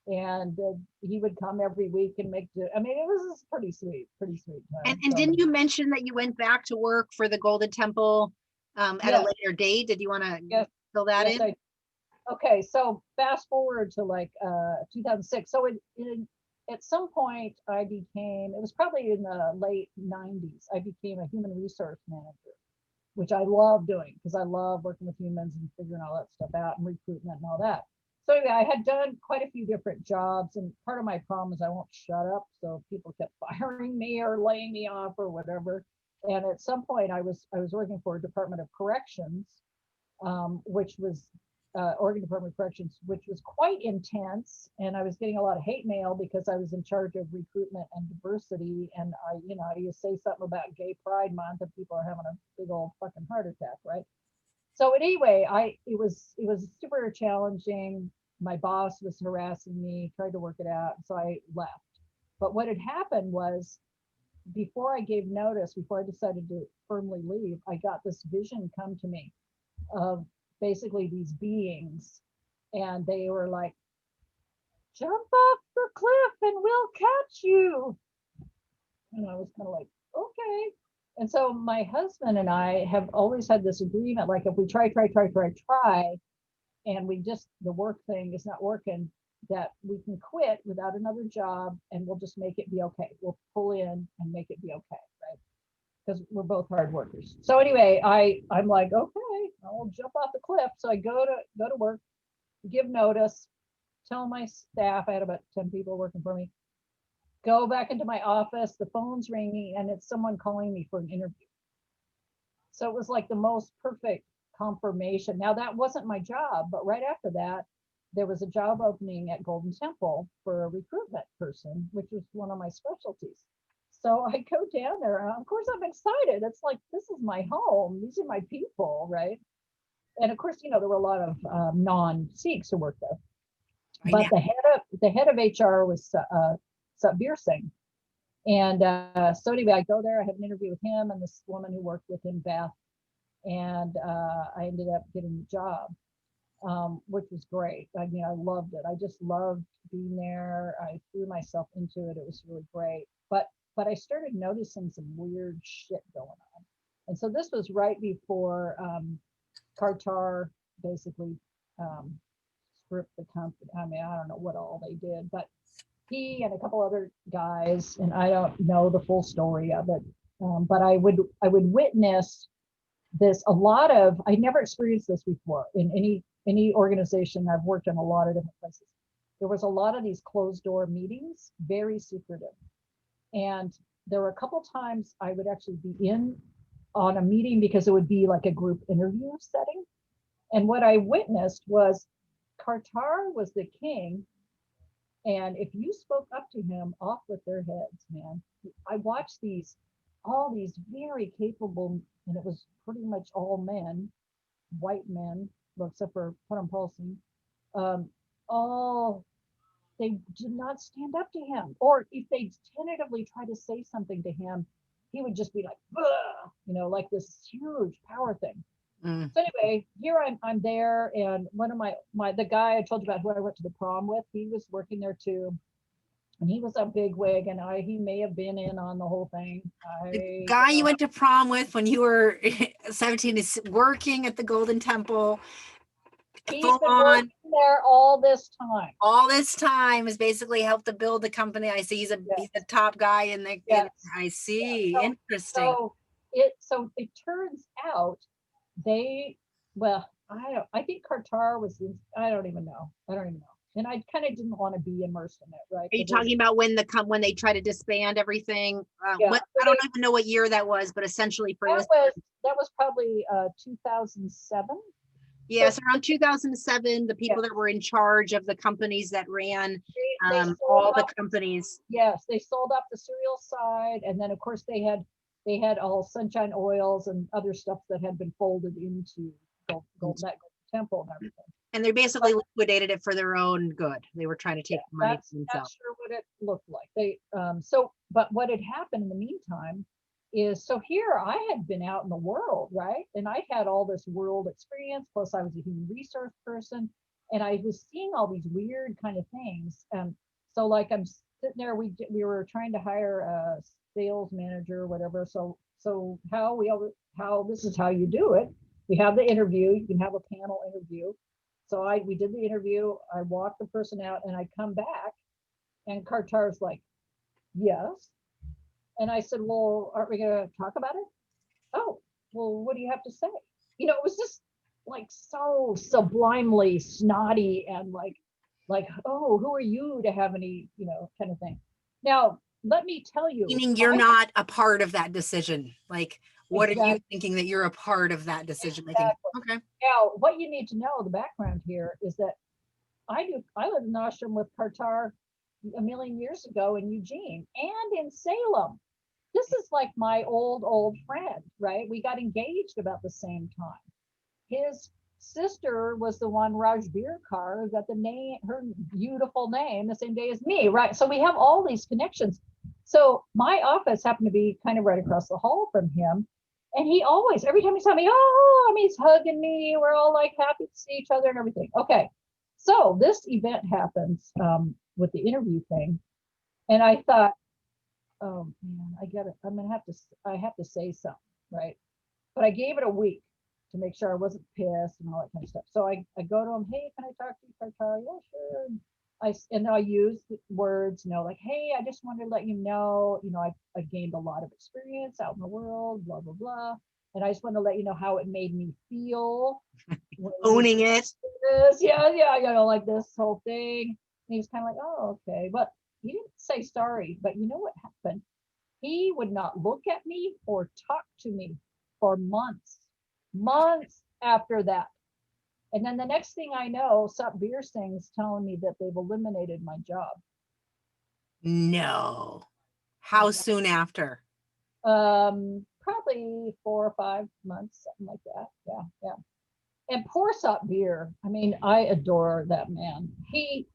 and he would come every week and I mean, it was pretty sweet time. And didn't you mention that you went back to work for the Golden Temple at a Yes, later date? Did you want to yes, fill that yes. in? Okay, so fast forward to like 2006. So at some point it was probably in the late 90s, I became a human resource manager, which I love doing because I love working with humans and figuring all that stuff out and recruitment and all that. So anyway, I had done quite a few different jobs, and part of my problem is I won't shut up. So people kept firing me or laying me off or whatever. And at some point I was working for a Department of Corrections, which was Oregon Department of Corrections, which was quite intense. And I was getting a lot of hate mail because I was in charge of recruitment and diversity. And you say something about Gay Pride Month and people are having a big old fucking heart attack, right? So anyway, it was super challenging. My boss was harassing me, tried to work it out, so I left. But what had happened was, before I gave notice, before I decided to firmly leave, I got this vision come to me of basically these beings, and they were like, jump off the cliff and we'll catch you. And I was kind of like, okay. And so my husband and I have always had this agreement, like if we try, and the work thing is not working, that we can quit without another job and we'll just make it be okay. We'll pull in and make it be okay, right? Because we're both hard workers. So anyway, I'm like, okay, I'll jump off the cliff. So I go to work, give notice, tell my staff, I had about 10 people working for me, go back into my office, the phone's ringing, and it's someone calling me for an interview. So it was like the most perfect confirmation. Now that wasn't my job, but right after that, there was a job opening at Golden Temple for a recruitment person, which was one of my specialties. So I go down there, and of course I'm excited. It's like, this is my home. These are my people, right? And of course, there were a lot of non-Sikhs who worked there. I know. But the head of HR was Satbir Singh. And so anyway, I go there, I have an interview with him and this woman who worked with him, Beth, and I ended up getting the job. which was great. I mean, I loved it. I just loved being there. I threw myself into it. It was really great. But I started noticing some weird shit going on. And so this was right before Qatar basically stripped the company. I mean, I don't know what all they did, but he and a couple other guys, and I don't know the full story of it, but I would witness this a lot of. I never experienced this before in any organization. I've worked in a lot of different places. There was a lot of these closed door meetings, very secretive, and there were a couple times I would actually be in on a meeting because it would be like a group interview setting. And what I witnessed was Qatar was the king. And if you spoke up to him, off with their heads, man. I watched all these very capable, and it was pretty much all men, white men, well, except for Puddin Paulson, all they did not stand up to him. Or if they tentatively try to say something to him, he would just be like, like this huge power thing. Mm. So anyway, here I'm there, and one of the guy I told you about who I went to the prom with, he was working there too, and he was a big wig, and he may have been in on the whole thing. The guy you went to prom with when you were 17 is working at the Golden Temple. He's Full been on working there all this time. all this time has basically helped to build the company. I see he's a top guy in the. Yes. I see. So, Interesting. So it turns out I think Qatar was I don't even know. And I kind of didn't want to be immersed in it, right? Are you talking about when they try to disband everything? Yeah. I don't even know what year that was, but essentially for that was probably 2007. Yes, around 2007, the people that were in charge of the companies that ran they all the companies. Yes, they sold off the cereal side, and then of course they had all Sunshine Oils and other stuff that had been folded into Golden Temple and everything. And they basically liquidated it for their own good. They were trying to take money that's not sure what it looked like. But what had happened in the meantime is, so here I had been out in the world, right? And I had all this world experience, plus I was a human resource person, and I was seeing all these weird kind of things. So like I'm sitting there, we were trying to hire a sales manager or whatever. So how this is how you do it. We have the interview, you can have a panel interview. So we did the interview, I walked the person out, and I come back, and Qatar's like, yes. And I said, well, aren't we going to talk about it? Oh, well, what do you have to say? It was just like so sublimely snotty and like, oh, who are you to have any, kind of thing. Now, let me tell you. Meaning you're not a part of that decision. Like, what are you thinking that you're a part of that decision making? Okay. Now, what you need to know, the background here is that I lived in an ashram with Qatar a million years ago in Eugene and in Salem. This is like my old friend, right? We got engaged about the same time. His sister was the one, Raj Birkar, who got her beautiful name the same day as me, right? So we have all these connections. So my office happened to be kind of right across the hall from him. And he always, every time he saw me, he's hugging me. We're all like happy to see each other and everything. Okay. So this event happens with the interview thing. And I thought, oh man, I get it. I have to say something, right? But I gave it a week to make sure I wasn't pissed and all that kind of stuff. So I go to him, hey, can I talk to you, Qatar? Yeah, sure. And I use words, like, hey, I just wanted to let you know, I gained a lot of experience out in the world, blah, blah, blah. And I just want to let you know how it made me feel. Owning it. Yeah, like this whole thing. And he was kind of like, oh, okay. But he didn't say sorry. But you know what happened? He would not look at me or talk to me for months after that. And then the next thing I know, Satbir Singh's telling me that they've eliminated my job. No. How soon after? Probably 4 or 5 months, something like that. Yeah. And poor Satbir, I mean, I adore that man. He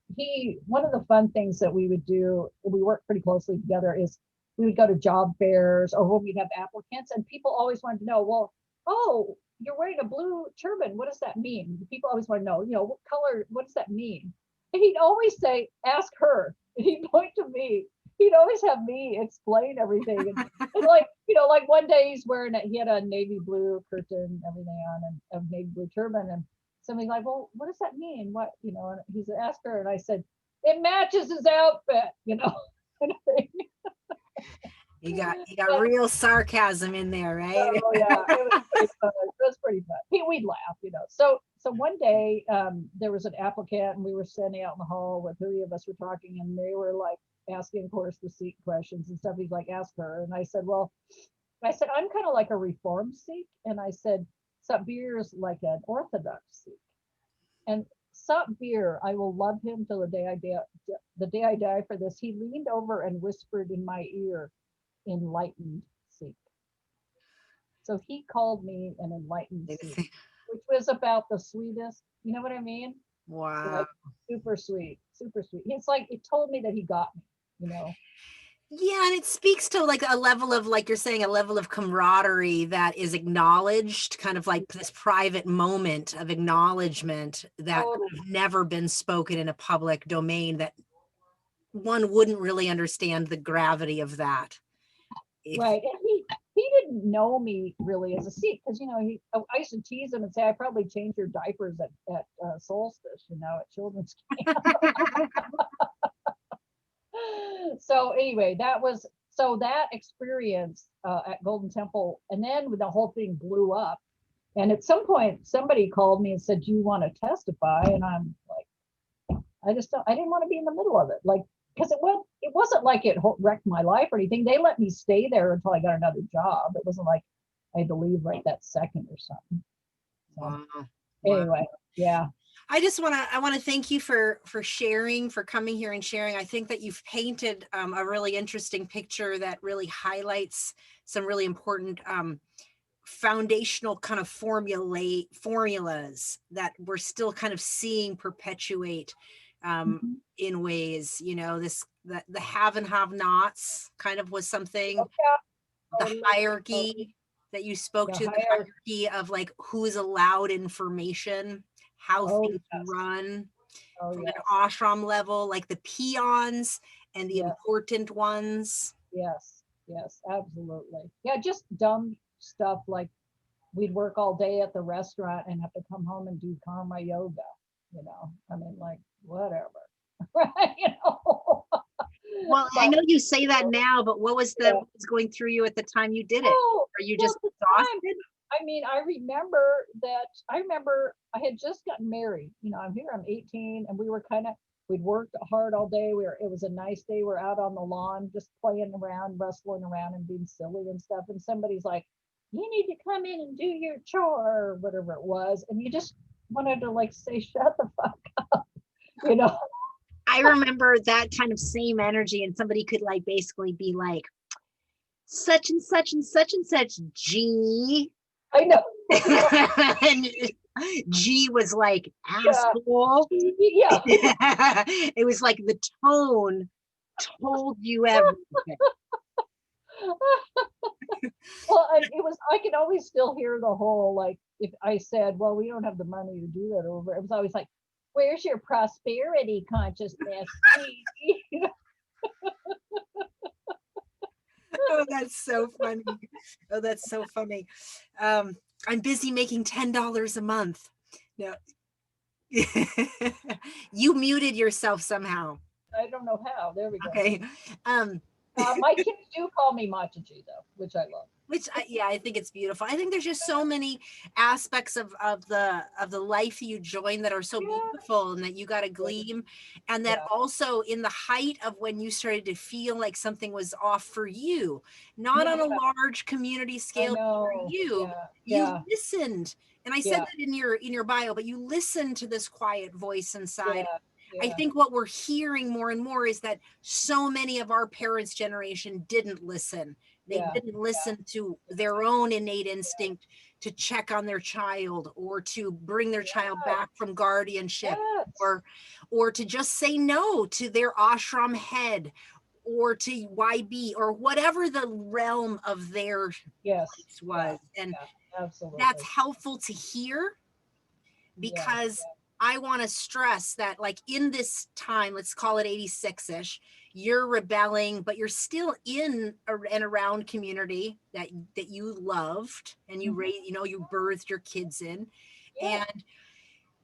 one of the fun things that we would do, we work pretty closely together, is we would go to job fairs or when we'd have applicants, and people always wanted to know, well, oh, you're wearing a blue turban. What does that mean? People always want to know, what color, what does that mean? And he'd always say, ask her. And he'd point to me. He'd always have me explain everything. And like, like one day he had a navy blue curtain, everything on, and a navy blue turban. And somebody's like, well, what does that mean? What, and he said, ask her. And I said, it matches his outfit, kind of thing. You got real sarcasm in there, right? Oh yeah, it was pretty fun. We'd laugh, So one day there was an applicant, and we were standing out in the hall with three of us were talking, and they were like asking, of course, the Sikh questions and stuff. He's like, ask her, and I said, I'm kind of like a Reform Sikh, and I said, Satbir is like an Orthodox Sikh, and Satbir, I will love him till the day I die for this. He leaned over and whispered in my ear, enlightened Sikh. So he called me an enlightened Sikh, which was about the sweetest, you know what I mean? Wow. Like, super sweet, super sweet. It's like, it told me that he got me, Yeah, and it speaks to like a level of, like you're saying, a level of camaraderie that is acknowledged, kind of like this private moment of acknowledgement that Totally. could have never been spoken in a public domain, that one wouldn't really understand the gravity of that. Right. And he didn't know me really as a Sikh, because I used to tease him and say, I probably changed your diapers at Solstice, at children's camp. So anyway, that experience at Golden Temple, and then the whole thing blew up. And at some point, somebody called me and said, "Do you want to testify?" And I'm like, I didn't want to be in the middle of it, like, because it wasn't like it wrecked my life or anything. They let me stay there until I got another job. It wasn't like I had to leave right that second or something. So, wow. anyway, yeah. I want to thank you for sharing, for coming here and sharing. I think that you've painted a really interesting picture that really highlights some really important foundational kind of formulas that we're still kind of seeing perpetuate in ways, the have and have nots kind of was something, the hierarchy that you spoke to, the hierarchy of like who's allowed information, how things run from an ashram level, like the peons and the important ones. Yes, absolutely. Yeah, just dumb stuff like we'd work all day at the restaurant and have to come home and do karma yoga. I mean, like, whatever. Well, I know you say that now, but what was going through you at the time you did it? Are you just exhausted? I mean, I remember I had just gotten married. I'm 18, and we'd worked hard all day. It was a nice day. We're out on the lawn, just playing around, wrestling around and being silly and stuff. And somebody's like, you need to come in and do your chore, or whatever it was. And you just wanted to like say, shut the fuck up, I remember that kind of same energy, and somebody could like basically be like, such and such and such and such, G. I know. And G was like, asshole. Yeah. It was like the tone told you everything. Well, I can always still hear the whole, like, if I said, well, we don't have the money to do that over, it was always like, where's your prosperity consciousness? Oh, that's so funny. Oh, that's so funny. I'm busy making $10 a month. No. You muted yourself somehow. I don't know how. There we go. Okay. My kids do call me Mataji, though, which I love. I think it's beautiful. I think there's just so many aspects of the life you join that are so beautiful, and that you got a gleam, and that also in the height of when you started to feel like something was off for you, not on a large community scale for you, you listened. And I said that in your bio, but you listened to this quiet voice inside. I think what we're hearing more and more is that so many of our parents' generation didn't listen. They didn't listen to their own innate instinct to check on their child, or to bring their child back from guardianship, or to just say no to their ashram head, or to YB or whatever the realm of their Yes. place was. And Absolutely. that's helpful to hear, Yeah. because I want to stress that, like, in this time, let's call it 86-ish, you're rebelling, but you're still in and around community that you loved and you raised, you know, you birthed your kids in. Yeah. And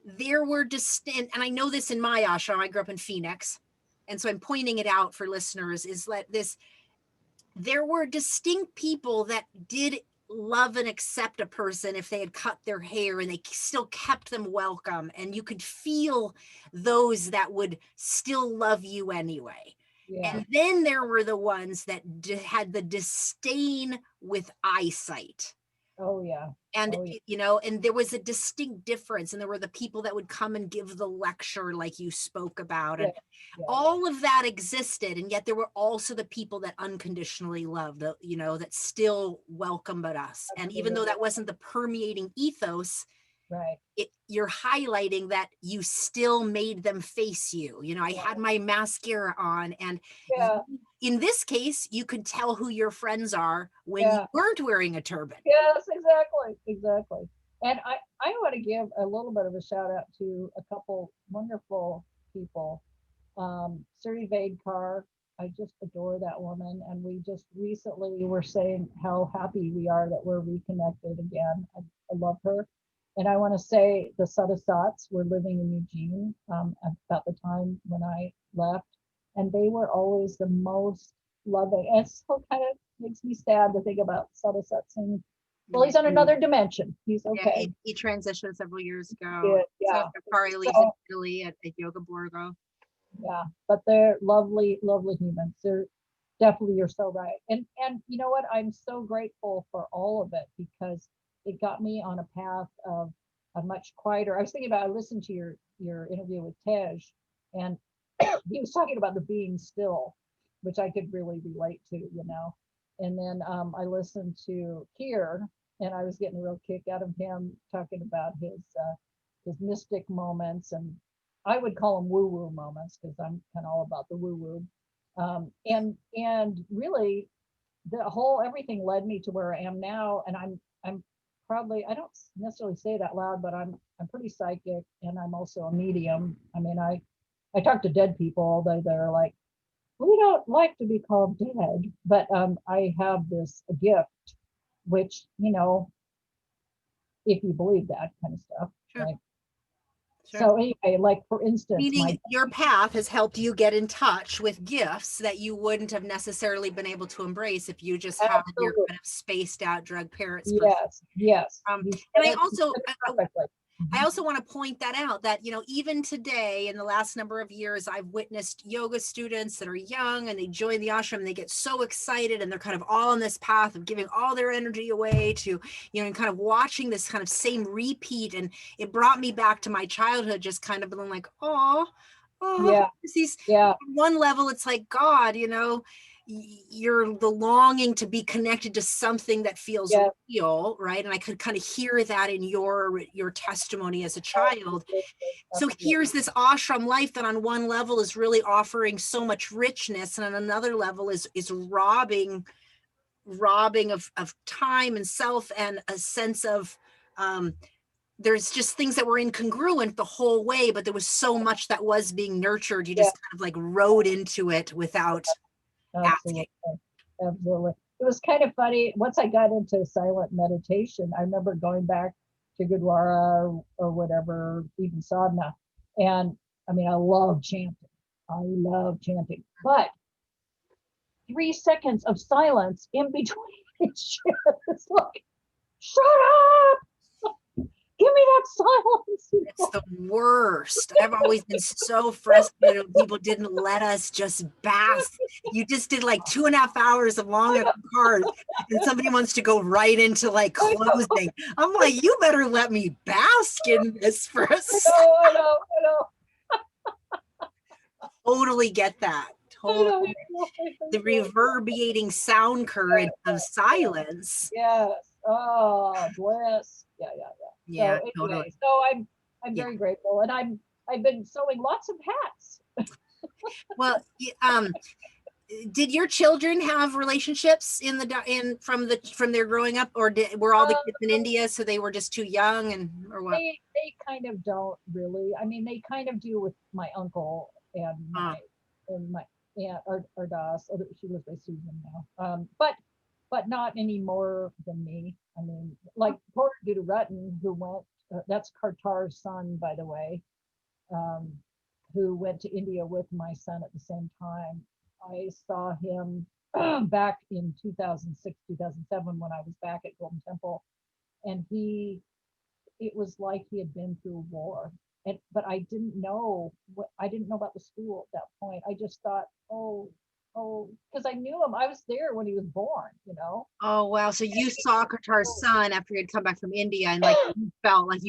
there were distinct, and I know this in my ashram, I grew up in Phoenix, and so I'm pointing it out for listeners, is that there were distinct people that did love and accept a person if they had cut their hair, and they still kept them welcome, and you could feel those that would still love you anyway. Yeah. And then there were the ones that had the disdain with eyesight. Oh yeah. And, Oh, yeah. you know, and there was a distinct difference. And there were the people that would come and give the lecture like you spoke about. And all of that existed. And yet there were also the people that unconditionally loved, you know, that still welcomed us. And even though that wasn't the permeating ethos, right, you're highlighting that you still made them face you. You know, I had my mascara on, and in this case, you could tell who your friends are when you weren't wearing a turban. Yes, exactly. And I want to give a little bit of a shout out to a couple wonderful people. Suri Vadkar, I just adore that woman. And we just recently were saying how happy we are that we're reconnected again. I love her. And I want to say the Sadasats were living in Eugene about the time when I left. And they were always the most loving. And it still kind of makes me sad to think about Sadasat Singh. Well, he's on another dimension. He's okay. Yeah, he transitioned several years ago. Yeah. So Farley's in Italy at Yoga Borgo. Yeah, but they're lovely, lovely humans. They're definitely, you're so right. And you know what? I'm so grateful for all of it, because it got me on a path of a much quieter. I was thinking about, I listened to your interview with Tej, and he was talking about the being still, which I could really relate to, you know. And then I listened to Keir, and I was getting a real kick out of him talking about his mystic moments, and I would call them woo-woo moments, because I'm kind of all about the woo-woo. And really, the whole everything led me to where I am now, and I'm probably, I don't necessarily say it out loud, but I'm pretty psychic, and I'm also a medium. I mean, I talk to dead people all day. They're like, we don't like to be called dead, but I have this gift, which, you know, if you believe that kind of stuff, right? Sure. So anyway, like for instance, meaning your path has helped you get in touch with gifts that you wouldn't have necessarily been able to embrace if you just had your kind of spaced out drug parents. Yes. And I also want to point that out, that, you know, even today, in the last number of years, I've witnessed yoga students that are young and they join the ashram and they get so excited, and they're kind of all on this path of giving all their energy away to, you know, and kind of watching this kind of same repeat. And it brought me back to my childhood, just kind of being like, oh, one level, it's like, God, you know, you're the longing to be connected to something that feels real, right? And I could kind of hear that in your testimony as a child. So here's this ashram life that on one level is really offering so much richness, and on another level is robbing of time and self, and a sense of there's just things that were incongruent the whole way, but there was so much that was being nurtured. You just kind of like rode into it without asking. Absolutely. It was kind of funny. Once I got into silent meditation, I remember going back to Gurdwara or whatever, even sadhana. And I mean, I love chanting. But 3 seconds of silence in between each chant, it's like, shut up! Give me that silence. It's the worst. I've always been so frustrated when people didn't let us just bask. You just did like 2.5 hours of long card, and somebody wants to go right into like closing. I'm like, you better let me bask in this for a second. I know. Totally get that. Totally. The reverberating sound current of silence. Yes. Oh, bliss. Yeah. So, anyway, totally. So I'm very grateful, and I've been sewing lots of hats. Well, Did your children have relationships from their growing up, or were all the kids in India, so they were just too young, or what? They kind of don't really. I mean, they kind of do with my uncle and Uh, my aunt or Das. Oh, she lives by Susan now. But not any more than me. I mean, like poor Dudu Rutten, who went. That's Kartar's son, by the way, um, who went to India with my son at the same time. I saw him back in 2006, 2007 when I was back at Golden Temple, and it was like he had been through war. But I didn't know about the school at that point. I just thought, because I knew him. I was there when he was born, you know. oh wow! So you saw Qatar's son after he had come back from India, and like you felt like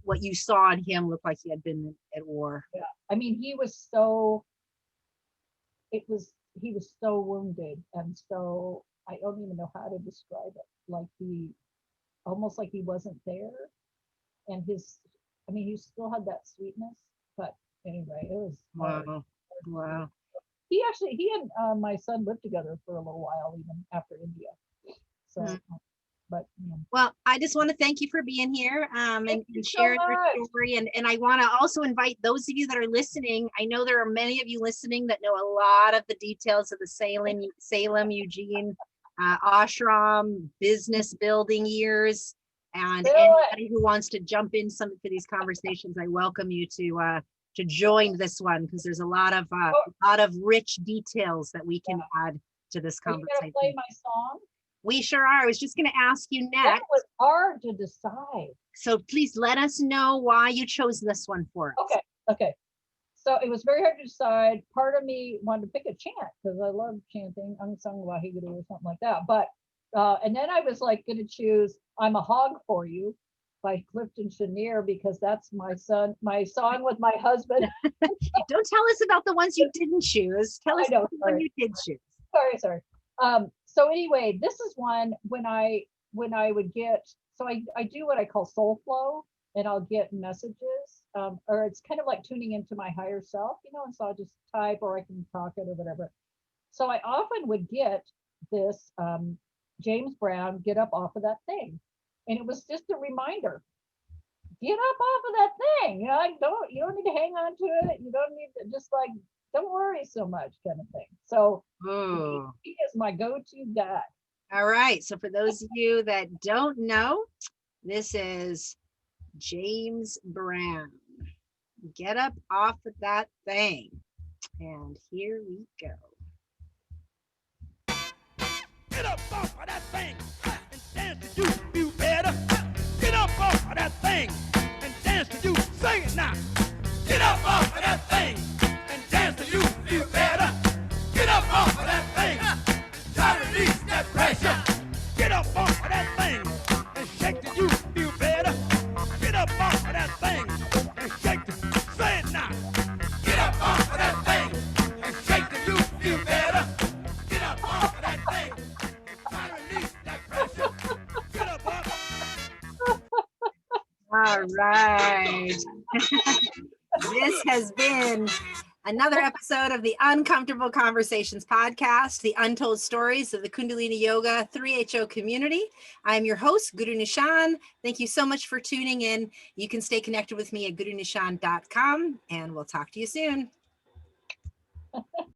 what you saw in him looked like he had been at war. Yeah. I mean, he was so wounded, and so I don't even know how to describe it. Like he almost like he wasn't there, and I mean, he still had that sweetness. But anyway, it was hard. Wow, wow. He and my son lived together for a little while, even after India. So, Hmm. but Well, I just want to thank you for being here thank you and so sharing your much. story. And I want to also invite those of you that are listening. I know there are many of you listening that know a lot of the details of the Salem, Eugene, ashram, business building years. And Do it. anybody who wants to jump in some for these conversations, I welcome you to join this one, because there's Oh, a lot of rich details that we can add to this are you gonna play conversation. my song? We sure are. I was just going to ask you That next. was hard to decide. So please let us know why you chose this one for us. Okay. So it was very hard to decide. Part of me wanted to pick a chant because I love chanting Angsang Waheguru or something like that. But and then I was like going to choose "I'm a Hog for You" by Clifton Chenier because that's my song with my husband. Don't tell us about the ones you didn't choose. Tell us I know. the one you did choose. Sorry. So anyway, this is one when I would get, so I do what I call soul flow, and I'll get messages, or it's kind of like tuning into my higher self, and so I'll just type or I can talk it or whatever. So I often would get this James Brown, "Get Up Off of That Thing," and it was just a reminder, get up off of that thing. You don't need to hang on to it. You don't need to just like, don't worry so much kind of thing. So he is my go-to guy. All right. So for those of you that don't know, this is James Brown. Get up off of that thing. And here we go. Get up off of that thing and dance to you feel better. Get up off of that thing and dance to you. Sing it now. Get up off of that thing and dance to you feel better. Get up off of that thing. Try to release that pressure. Get up off of that thing and shake till you feel better. Get up off of that thing and shake till. Say it now. Get up off of that thing and shake till you feel better. Get up off of that thing. All right. This has been another episode of the Uncomfortable Conversations podcast, the untold stories of the Kundalini Yoga 3HO community. I'm your host, Guru Nishan. Thank you so much for tuning in. You can stay connected with me at gurunishan.com, and we'll talk to you soon.